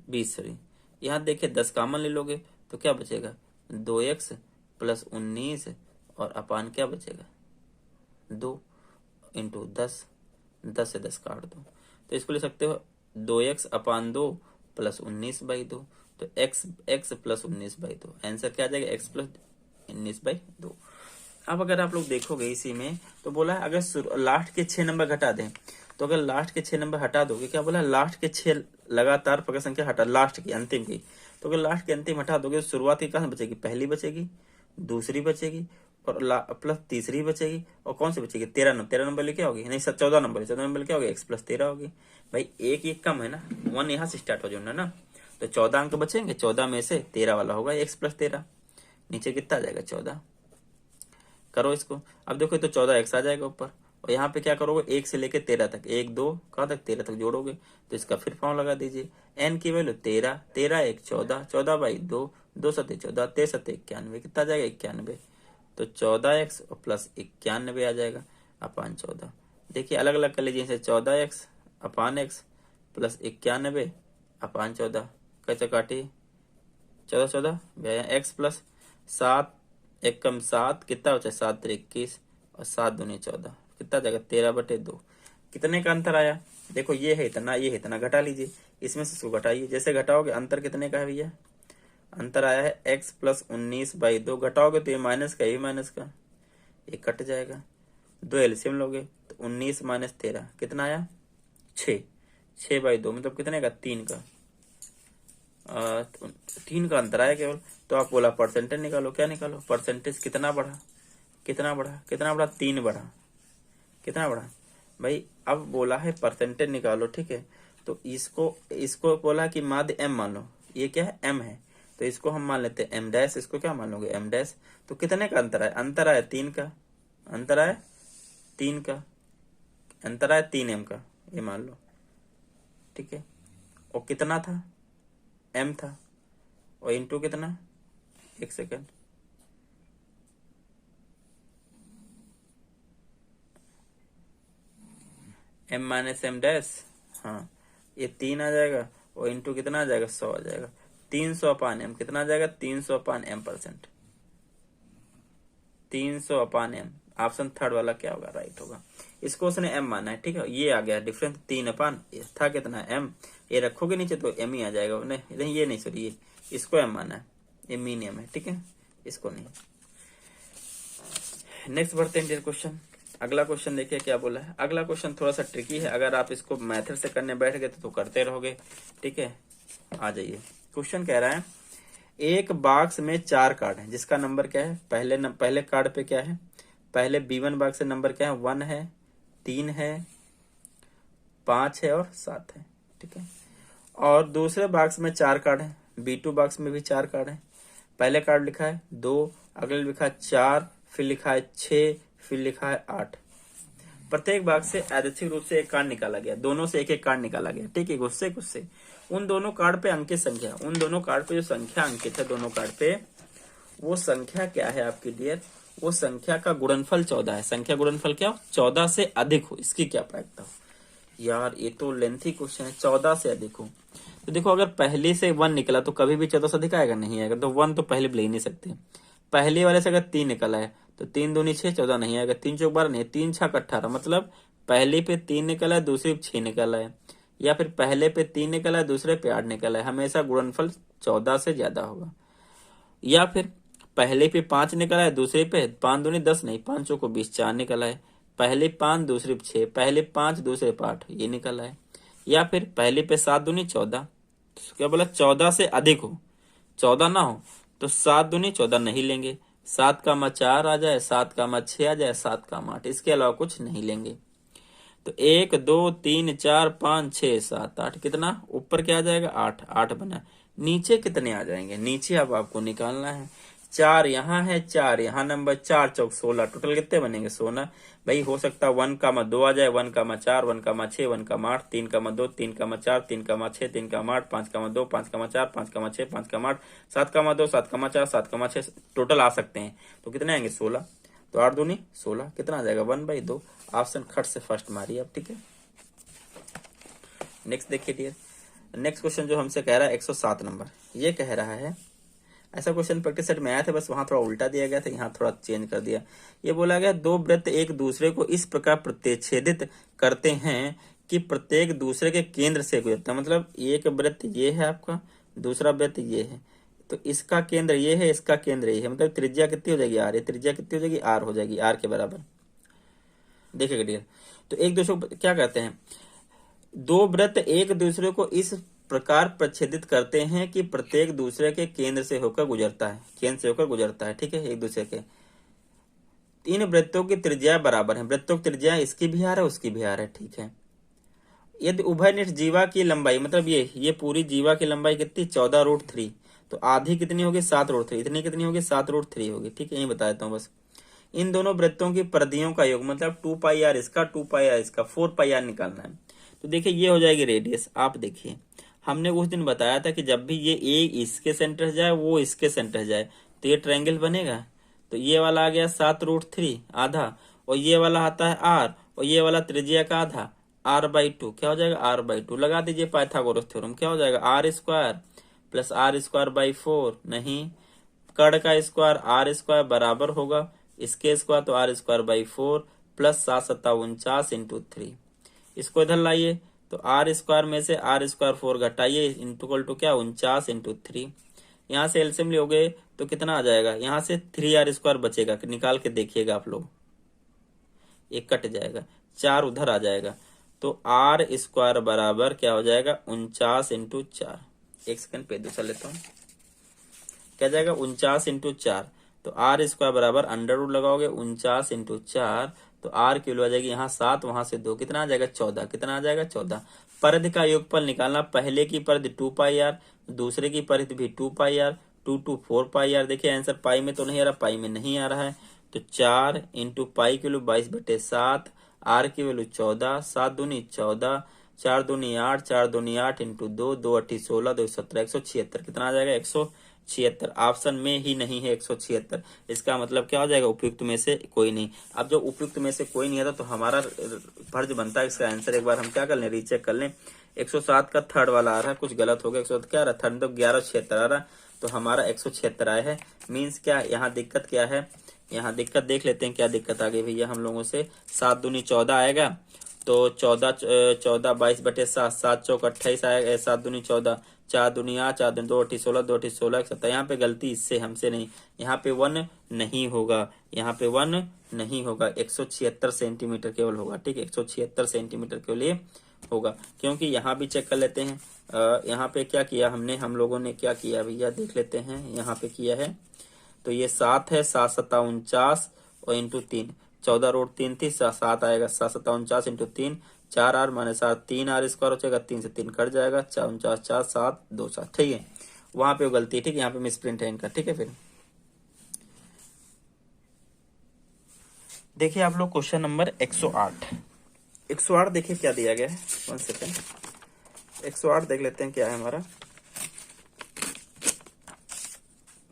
20 सॉरी, यहाँ देखिए 10 कॉमन ले लोगे तो क्या बचेगा 2x प्लस 19 और अपान क्या बचेगा 2 इंटू 10, 10 से 10 काट दो, तो इसको ले सकते हो 2x अपान 2 प्लस 19/2, तो x प्लस 19/2, आंसर क्या आ जाएगा x प्लस 19/2। अब अगर आप लोग देखोगे इसी में तो बोला है अगर लास्ट के 6 नंबर घटा दें, तो अगर लास्ट के 6 नंबर हटा दोगे, क्या बोला लास्ट के 6 लगातार प्रकार संख्या हटा, लास्ट की अंतिम की, तो अगर लास्ट के अंतिम हटा दोगे तो शुरुआत की कहाँ बचेगी, पहली बचेगी, दूसरी बचेगी और प्लस तीसरी बचेगी, और कौन सी बचेगी 13 नंबर लेके आओगी, नहीं 14 नंबर लेके आओगे, x+13 होगी। भाई एक कम है ना, 1 यहाँ से स्टार्ट हो जाना ना, तो 14 अंक बचेंगे, 14 में से 13 वाला होगा x+13, नीचे कितना आ जाएगा 14, करो इसको, अब देखो तो 14x आ जाएगा ऊपर, और यहाँ पे क्या करोगे 1 से लेके 13 तक, 1 2 कहाँ तक 13 तक जोड़ोगे, तो इसका फिर फॉर्म लगा दीजिए, n की वैल्यू 13, 13 1 14, 14/2, 2 7 14, 13 7 91, कितना आ जाएगा 91, तो 14x और प्लस 91 आ जाएगा अपान 14। देखिए अलग अलग कर लीजिए, जैसे 14x अपान x प्लस 91 अपान 14, कैसे काटिए 14 x प्लस 7 1 कम 7 कितना बचा 7 3 21 और 7 दूनी 14, कितना जाएगा 13/2, कितने का अंतर आया, देखो ये है इतना घटा लीजिए, इसमें से इसको घटाइए, जैसे घटाओगे अंतर कितने का है भैया, अंतर आया है x प्लस 19/2, घटाओगे तो ये माइनस का ये माइनस का ये कट जाएगा, 2 एलसीएम लोगे तो 19 माइनस 13 कितना आया 6/2 मतलब कितने का 3 का 3 का अंतर आया केवल। तो आप बोला परसेंटेज निकालो, क्या निकालो परसेंटेज, कितना बढ़ा 3 बढ़ा, कितना बढ़ा भाई, अब बोला है परसेंटेज निकालो, ठीक है, तो इसको बोला कि माध्य m मान लो, ये क्या है m है, तो इसको हम मान लेते हैं m', इसको क्या मान लोगे m', तो कितने का अंतर है, अंतर आया 3 का, अंतर आया 3 का, अंतर आया 3m का, ये मान लो, ठीक है, और कितना था m था, और इंटू कितना, एक सेकेंड, m माइनस m', हाँ ये 3 आ जाएगा, और इंटू कितना आ जाएगा 100 आ जाएगा, 300 अपान m, कितना आ जाएगा 300 अपान m%, 300 अपान m, ऑप्शन थर्ड वाला क्या होगा, राइट होगा। इसको उसने m माना है, ठीक है। ये आ गया डिफरेंस 3 था कितना m, ये रखोगे नीचे तो m ही आ जाएगा। नहीं ये नहीं, सॉरी ये इसको m माना है, ये मीन m है, ठीक है, इसको नहीं। नेक्स्ट बढ़ते हैं क्वेश्चन। अगला क्वेश्चन देखिए क्या बोला है। अगला क्वेश्चन थोड़ा सा ट्रिकी है, अगर आप इसको मेथड से करने बैठ गए तो करते रहोगे, ठीक है। आ जाइए, क्वेश्चन कह रहा है एक बॉक्स में 4 कार्ड है जिसका नंबर क्या है। पहले कार्ड पे क्या है, पहले B1 बॉक्स से नंबर क्या है, 1 है, 3 है, 5 है और 7 है, ठीक है। और दूसरे बॉक्स में 4 कार्ड है, B2 बॉक्स में भी 4 कार्ड है। पहले कार्ड लिखा है 2, अगले लिखा है 4, फिर लिखा है 6, फिर लिखा है 8। प्रत्येक बॉक्स से यादृच्छिक रूप से एक कार्ड निकाला गया, दोनों से एक एक कार्ड निकाला गया, ठीक है। गुस्से उन दोनों कार्ड पे अंकित संख्या, उन दोनों कार्ड पे जो संख्या अंकित है दोनों कार्ड पे, वो संख्या क्या है आपकी डियर, वो संख्या का गुणनफल 14 है। संख्या गुणनफल क्या हो, 14 से अधिक हो, इसकी क्या प्रायिकता हो। यार ये तो लेंथी क्वेश्चन है, 14 से अधिक हो। तो देखो अगर पहले से 1 निकला तो कभी भी 14 से अधिक आएगा, नहीं आएगा। तो 1 तो पहले ले ही नहीं सकते। पहले वाले से अगर 3 निकला है तो 3 दूनी 6, 14 नहीं आएगा। 3 चौक 12 नहीं, 3 छक 18, मतलब पहले पे 3 निकला है, दूसरे पे 6 निकला है, या फिर पहले पे 3 निकला है, दूसरे पे 8 निकला है। हमेशा गुणनफल 14 से ज्यादा होगा। या फिर पहले पे 5 निकला है, दूसरे पे 5 दूनी 10 नहीं, 5 चौको 20, 4 निकला है। पहले 5 दूसरे पे 6, पहले 5 दूसरे पे 8, ये निकला है। या फिर पहले पे 7 दूनी 14, क्या बोला, 14 से अधिक हो, 14 ना हो तो 7 दूनी 14 नहीं लेंगे। 7 का मा 4 आ जाए, 7 का मा 6 आ जाए, 7 का मा 8, इसके अलावा कुछ नहीं लेंगे। तो 1 2 3 4 5 6 7 8, कितना ऊपर क्या आ जाएगा, 8, 8 बना। नीचे कितने आ जाएंगे, नीचे अब आपको निकालना है। 4 यहाँ है, 4 यहाँ, नंबर 4 चौक 16, टोटल कितने बनेंगे, 16। भाई हो सकता है 1 का मा 2 आ जाए, 1 का मा 4, 1 का मा 6, 1 का मा 8, 3 का मा 2, 3 का मा 4, 3 का मा 6, 3 का मा 8, 5 का मा 2, 5 का मा 4, 5 का मा 6, 5 का मा 8, 7 का मा 2, 7 का मा 4, 7 का मा 6, टोटल आ सकते हैं। तो कितने आएंगे, 16। तो 8 दूनी 16, कितना आ जाएगा, 1/2। ऑप्शन खट से फर्स्ट मारिए अब, ठीक है। नेक्स्ट देखिए डियर, नेक्स्ट क्वेश्चन जो हमसे कह रहा है 107 नंबर, ये कह रहा है, ऐसा क्वेश्चन प्रैक्टिस सेट में आया था, बस वहां थोड़ा उल्टा दिया गया था, यहाँ थोड़ा चेंज कर दिया। ये बोला गया 2 वृत्त एक दूसरे को इस प्रकार प्रतिच्छेदित करते हैं कि प्रत्येक दूसरे के केंद्र से गुजरता है। मतलब एक वृत्त ये है आपका, दूसरा वृत्त ये है, तो इसका केंद्र ये है, इसका केंद्र ये है, मतलब त्रिज्या कितनी हो जाएगी, आर। त्रिज्या कितनी हो जाएगी, आर हो जाएगी, आर के बराबर। देखिएगा डियर, तो एक दूसरे को क्या कहते हैं, 2 वृत्त एक दूसरे को इस प्रकार प्रच्छेदित करते हैं कि प्रत्येक दूसरे के केंद्र से होकर गुजरता है, केंद्र से होकर गुजरता है, ठीक है, एक दूसरे के। 3 वृत्तों की त्रिज्या बराबर है, वृत्तों की त्रिज्या इसकी भी आर है, उसकी भी आर है, ठीक है। यदि उभयनिष्ठ जीवा की लंबाई, मतलब ये पूरी जीवा की लंबाई कितनी, 14√3, तो आधी कितनी होगी, 7√3, इतनी कितनी होगी, 7√3 होगी, ठीक है, यही बता देता हूँ बस। इन दोनों वृत्तों की परिधियों का योग, मतलब 2πr इसका, 2πr इसका, 4πr निकालना है। तो देखिए ये हो जाएगी रेडियस। आप देखिए हमने उस दिन बताया था कि जब भी ये ए इसके सेंटर जाए, वो इसके सेंटर जाए, तो ये ट्रायंगल बनेगा। तो ये वाला आ गया 7√3 आधा, और ये वाला आता है आर, और ये वाला त्रिज्या का आधा, r/2, क्या हो जाएगा, r/2। लगा दीजिए पाइथागोरस थ्योरम, क्या हो जाएगा, r² प्लस r²/4, नहीं, कर्ण का स्क्वायर r² बराबर होगा इसके स्क्वायर, तो r²/4 प्लस 7×7 इंटू 3। इसको इधर लाइए, तो r² में से r²4 घटाइए, इंटू टू क्या, 49 इंटू 3। यहाँ से एलसीएम लोगे तो कितना आ जाएगा, यहाँ से 3r² बचेगा, निकाल के देखिएगा आप लोग, एक कट जाएगा, 4 उधर आ जाएगा, तो r² बराबर क्या हो जाएगा, 49 इंटू 4। एक सेकंड पे दूसरा लेता हूँ, क्या जाएगा, 49 इंटू 4, तो r² बराबर अंडर रूट लगाओगे 49 इंटू 4, तो r की वैल्यू आ जाएगी यहाँ 7, वहां से 2, कितना आ जाएगा, 14, कितना आ जाएगा, 14। परिधि का योगफल निकालना, पहले की परिधि 2πr, दूसरे की परिधि भी 2πr, 2 to 4πr। देखिए आंसर पाई में तो नहीं आ रहा, पाई में नहीं आ रहा है, तो 4 इंटू पाई की वैल्यू 22/7, r की वैल्यू 14, 7 दूनी 14, 4 दूनी 8, 4 दूनी 8 इंटू 2, 2 8 16, 2 17, 176, कितना आ जाएगा, 176। ऑप्शन में ही नहीं है 176, इसका मतलब क्या हो जाएगा, उपयुक्त में से कोई नहीं। अब जो उपयुक्त में से कोई नहीं आता तो हमारा फर्ज बनता है इसका आंसर एक बार हम क्या कर लें, रीचेक कर लें। 107 का थर्ड वाला आ रहा है, कुछ गलत हो गया, 107 क्या आ रहा है, थर्ड तो 1176 आ रहा, तो हमारा 176 आया है। मीन्स क्या, यहाँ दिक्कत क्या है यहाँ दिक्कत देख लेते हैं क्या दिक्कत आ गई भैया हम लोगों से। 7 दूनी 14 आएगा, तो 14 22/7, 7 चौक 28 आएगा, 7 दूनी 14, 4 दूनी 8, 4 दूनी 2 अठी 16, 2 अठी 16, 17। यहाँ पे गलती इससे हमसे नहीं, यहाँ पे 1 नहीं होगा, यहाँ पे 1 नहीं होगा, 176 सेंटीमीटर केवल होगा। ठीक है, 176 सेंटीमीटर केवल ये होगा, क्योंकि यहाँ भी चेक कर लेते हैं। यहाँ पे क्या किया हमने, हम लोगों ने क्या किया भैया देख लेते हैं। यहाँ पे किया है तो ये 7 है, 7 7 49 और इंटू 3, 14 रूट 3 थी, 7 आएगा, 7 7 49 इंटू 3, 4 आर माने 7, 3 आर स्क्वायर हो जाएगा, 3 से 3 कट जाएगा, 4 49 4 7 2 7। ठीक है, वहां पे वो गलती, ठीक है, यहाँ पे मिसप्रिंट है इनका। ठीक है, फिर देखिए आप लोग क्वेश्चन नंबर 108। 108 देखिए क्या दिया गया है, 1 सेकेंड। 108 देख लेते हैं क्या है हमारा।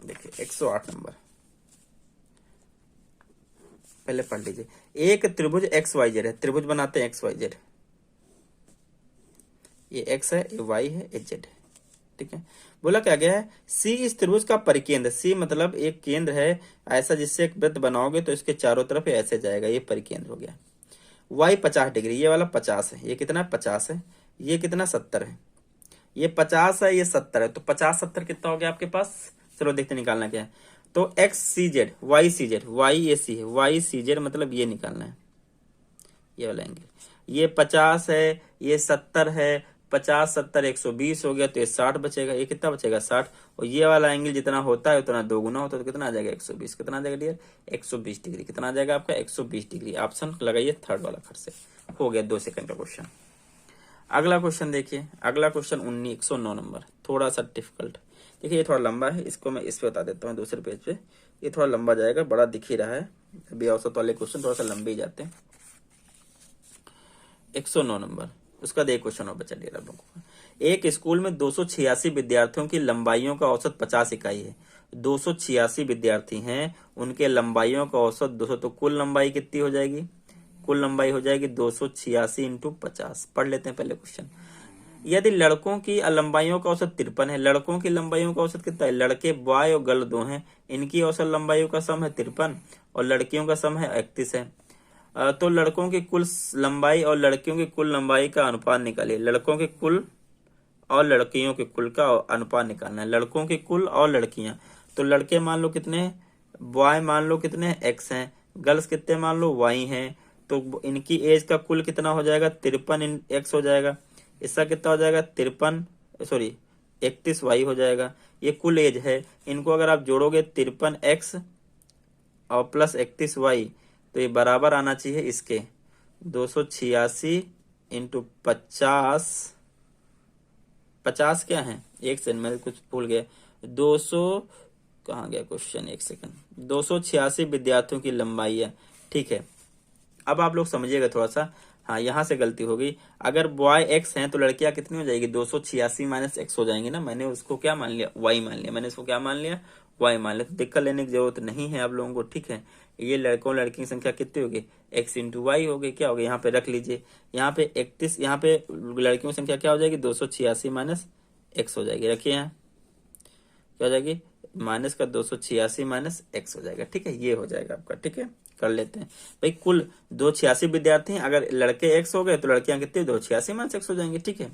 देखिए 108 नंबर पहले पढ़ लीजिए। एक त्रिभुज एक्स वाई जेड है, त्रिभुज बनाते हैं एक्स वाई जेड, ये एक्स है, ये वाई है, ये जेड है। ठीक है, बोला क्या गया है, सी इस त्रिभुज का परिकेंद्र, सी मतलब एक केंद्र है ऐसा जिससे एक वृत्त बनाओगे तो इसके चारों तरफ ऐसे जाएगा, ये परिकेंद्र हो गया। वाई 50 डिग्री, ये वाला 50 है, ये कितना 50 है, ये कितना 70 है, ये 50 है, ये 70 है, तो 50 70 कितना हो गया आपके पास। चलो देखते निकालना क्या है। तो X C Z, Y C Z, Y ये सी है, वाई सी जेड मतलब ये निकालना है, ये वाला एंगल। ये 50 है, ये 70 है, 50 70 120 हो गया, तो ये 60 बचेगा, ये कितना बचेगा 60। और ये वाला एंगल जितना होता है उतना 2 गुना होता है, तो कितना आ जाएगा 120, कितना आ जाएगा डियर 120 डिग्री, कितना आ जाएगा आपका 120 डिग्री। ऑप्शन लगाइए थर्ड वाला खट से। हो गया 2 सेकंड का क्वेश्चन। अगला क्वेश्चन देखिए, अगला क्वेश्चन 109 नंबर, थोड़ा सा डिफिकल्ट। देखिए ये थोड़ा लंबा है, इसको मैं इस पे बता देता हूँ दूसरे पेज पे, ये थोड़ा लंबा जाएगा, बड़ा दिख ही रहा है, अभी औसत वाले क्वेश्चन थोड़ा सा लंबे ही जाते हैं। 109 नंबर, उसका देख क्वेश्चन और बचा लिया लोगों को। एक स्कूल में 286 विद्यार्थियों की लंबाइयों का औसत 50 इकाई है। 286 विद्यार्थी हैं, उनके लंबाइयों का औसत 200, तो कुल लंबाई कितनी हो जाएगी, कुल लंबाई हो जाएगी 286 इंटू 50। पढ़ लेते हैं पहले क्वेश्चन। यदि लड़कों की लंबाइयों का औसत 53 है, लड़कों की लंबाइयों का औसत कितना है, लड़के बॉय और गर्ल 2 हैं, इनकी औसत लंबाइयों का सम है 53 और लड़कियों का सम है 31 है। तो लड़कों की कुल लंबाई और लड़कियों की कुल लंबाई का अनुपात निकालिए। लड़कों के कुल और लड़कियों के कुल का अनुपात निकालना है। लड़कों के कुल और लड़कियां, तो लड़के मान लो कितने हैं, बॉय मान लो कितने हैं एक्स हैं, गर्ल्स कितने मान लो वाई हैं, तो इनकी एज का कुल कितना हो जाएगा 53 एक्स हो जाएगा, इसका कितना हो जाएगा 53 सॉरी 31 वाई हो जाएगा। ये कुल एज है, इनको अगर आप जोड़ोगे 53 एक्स और प्लस 31 वाई, तो ये बराबर आना चाहिए इसके 286 इंटू 50, 50 क्या है, एक सेकंड मैं कुछ भूल गया, 200 कहाँ गया क्वेश्चन, एक सेकंड, 286 विद्यार्थियों की लंबाई है। ठीक है, अब आप लोग समझिएगा थोड़ा सा, हाँ यहाँ से गलती हो गई। अगर बॉय एक्स हैं तो लड़कियां कितनी हो जाएगी 286 माइनस एक्स हो जाएंगी ना, मैंने उसको क्या मान लिया वाई मान लिया, मैंने इसको क्या मान लिया वाई मान लिया, तो दिक्कत लेने की जरूरत नहीं है आप लोगों को। ठीक है, ये लड़कों लड़की की संख्या कितनी होगी एक्स इंटू वाई हो गई, क्या हो गया यहाँ पे रख लीजिए, यहाँ पे 31, यहाँ पे लड़कियों की संख्या क्या हो जाएगी 286 माइनस एक्स हो जाएगी, रखिए यहाँ क्या हो जाएगी माइनस का 286 माइनस एक्स हो जाएगा। ठीक है, ये हो जाएगा आपका। ठीक है, कर लेते हैं भाई, कुल 286 विद्यार्थी हैं, अगर लड़के एक्स हो गए तो लड़कियां कितनी 286 माइनस एक्स हो जाएंगे। ठीक है,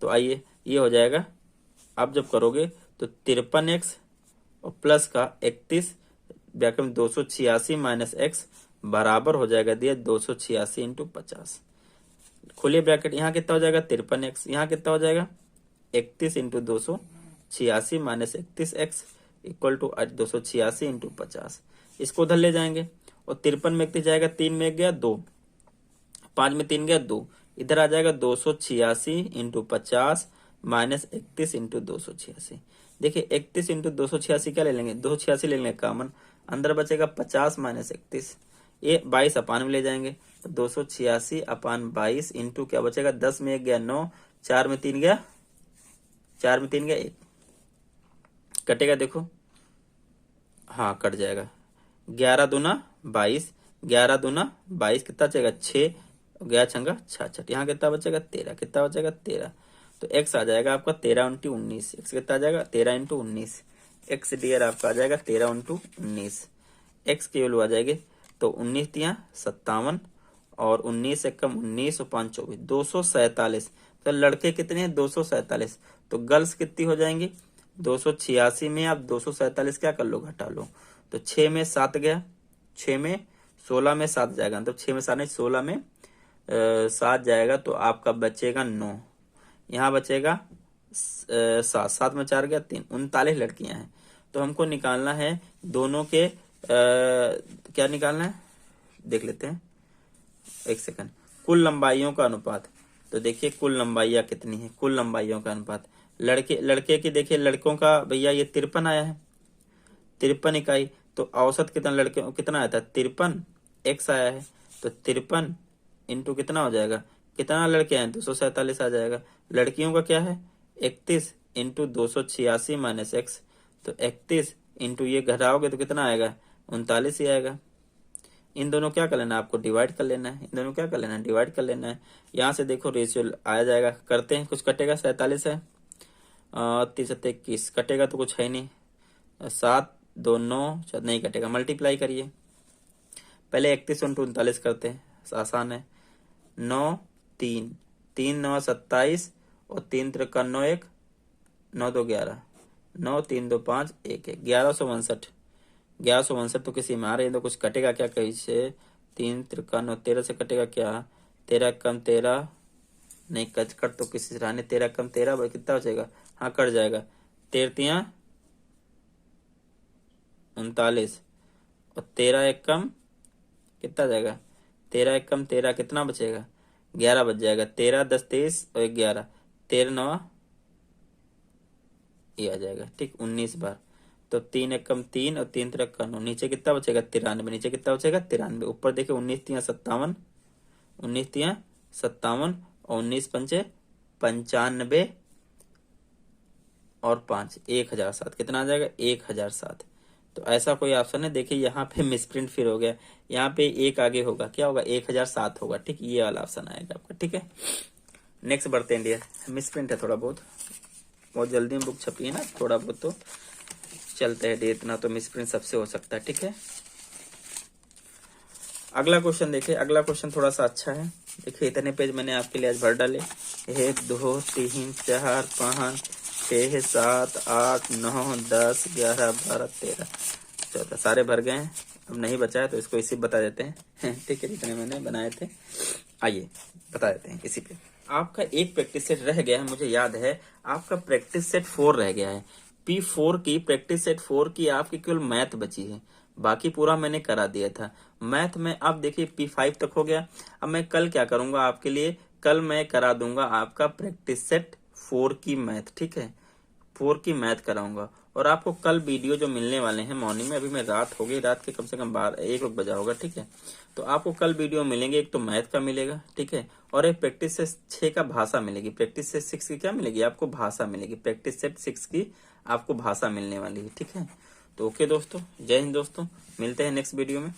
तो आइए ये हो जाएगा, आप जब करोगे तो 53 एक्स और प्लस का 31 ब्रैकेट में 286 माइनस एक्स बराबर हो जाएगा दिया 286 इंटू 50, खुले ब्रैकेट, यहाँ कितना हो जाएगा 53 एक्स, यहाँ कितना हो जाएगा 31 into 286 minus 31 X equal to 286 into 50। इसको उधर ले जाएंगे और 53 में कितने जाएगा, 3 में गया 2, 5 में 3 गया 2, इधर आ जाएगा 286 इंटू 50 माइनस 31 इंटू 286। देखिए 31 इंटू 286 क्या ले लेंगे, 286 ले लेंगे कॉमन, अंदर बचेगा 50 माइनस 31, ये 22 अपान में ले जाएंगे, तो 286 अपान 22 इंटू क्या बचेगा 10 में 1 गया 9, 4 में 3 गया 4 में 3 गया 1, कटेगा देखो, हाँ कट जाएगा, 11 दूना 22, 11 दूना 22 कितना बचेगा 6, गया छंगा 66, यहाँ कितना बचेगा 13, कितना बचेगा 13, तो एक्स आ जाएगा आपका 13 इंटू 19, एक्स कितना आ जाएगा 13 इंटू 19, एक्स डियर आपका आ जाएगा 13 इंटू 19, एक्स की वैल्यू आ जाएगी तो 19 तिया 57 और 19 एकम 19 और 5 24 247। तो लड़के कितने हैं 247। तो गर्ल्स कितनी हो जाएंगी 286 में आप 247 क्या कर लो घटा लो। तो 6 में 7 गया, 6 में 16 में 7 जाएगा, तो 6 में 7 नहीं 16 में 7 जाएगा तो आपका बचेगा 9। यहाँ बचेगा 7, 7 में 4 गया 3, 39 लड़कियां हैं। तो हमको निकालना है दोनों के क्या निकालना है देख लेते हैं, एक सेकंड। कुल लंबाइयों का अनुपात। तो देखिए कुल लंबाइयां कितनी है, कुल लंबाइयों का अनुपात। लड़के की देखिए, लड़कों का भैया ये 53 आया है, 53 इकाई। तो औसत कितना लड़के कितना आया था 53 एक्स आया है। तो 53 इंटू कितना हो जाएगा, कितना लड़के हैं 247 आ जाएगा। लड़कियों का क्या है 31 इंटू 286 माइनस एक्स। तो 31 इंटू ये घटाओगे तो कितना आएगा 39 ही आएगा। इन दोनों क्या कर लेना है आपको डिवाइड कर लेना है, इन दोनों क्या कर लेना है डिवाइड कर लेना है। यहाँ से देखो रेशियो आ जाएगा, करते हैं कुछ कटेगा 47 है 30 21 कटेगा तो कुछ है नहीं, 7 2 9 नहीं कटेगा, मल्टीप्लाई करिए। पहले 31 इंटू 39 करते हैं, आसान है। 9 3 3 9 27 और 3 3 9 1 9 2 11 9 3 2 5 1 1 1159 1159। तो किसी में आ रही है तो कुछ कटेगा क्या कहीं से 3 3 9 13 से कटेगा क्या 13 कम 13 नहीं कट तो किसी से रहने 13 कम 13 कितना बचेगा, हाँ कट जाएगा 13 39 और 13 एक कम कितना जाएगा 13 एक कम 13 कितना बचेगा 11 बच जाएगा। 13 10 23 और 11 13 9 ये आ जाएगा ठीक 19 बार। तो 3 एक कम 3 और 3 3 9 नीचे कितना बचेगा 93, नीचे कितना बचेगा 93। ऊपर देखिए 19 तिया 57 19 तिया 57 और 19 पंचे 95 और 5 1007 कितना आ जाएगा 1007। तो ऐसा कोई ऑप्शन है। देखिए यहाँ पे मिसप्रिंट फिर हो गया, यहाँ पे एक आगे होगा क्या होगा 1007 होगा ठीक, ये वाला ऑप्शन आएगा आपका ठीक है। नेक्स्ट बढ़ते हैं डियर, मिसप्रिंट है थोड़ा बहुत जल्दी में बुक छपी है ना, थोड़ा बहुत तो चलते हैं डियर, इतना तो मिसप्रिंट सबसे हो सकता है ठीक है। अगला क्वेश्चन देखिए, अगला क्वेश्चन थोड़ा सा अच्छा है। देखिए इतने पेज मैंने आपके लिए आज भर डाले, 1 2 3 4 5 6 7 8 9 10 11 12 13 14 सारे भर गए हैं। अब नहीं बचा है तो इसको इसी बता देते हैं ठीक है, जितने मैंने बनाए थे आइए बता देते हैं इसी पे। आपका एक प्रैक्टिस सेट रह गया है, मुझे याद है आपका प्रैक्टिस सेट 4 रह गया है। P4 की प्रैक्टिस सेट 4 की आपकी केवल मैथ बची है, बाकी पूरा मैंने करा दिया था मैथ में। अब देखिए P5 तक हो गया। अब मैं कल क्या करूंगा आपके लिए, कल मैं करा दूंगा आपका प्रैक्टिस सेट 4 की मैथ ठीक है, 4 की मैथ कराऊंगा। और आपको कल वीडियो जो मिलने वाले हैं मॉर्निंग में, अभी मैं रात हो गई, रात के कम से कम 1 बजा होगा ठीक है। तो आपको कल वीडियो मिलेंगे, एक तो मैथ का मिलेगा ठीक है, और एक प्रैक्टिस सेट 6 का भाषा मिलेगी। प्रैक्टिस सेट 6 की क्या मिलेगी आपको भाषा मिलेगी, प्रैक्टिस सेट 6 की आपको भाषा मिलने वाली है ठीक है। तो ओके दोस्तों, जय हिंद दोस्तों, मिलते हैं नेक्स्ट वीडियो में।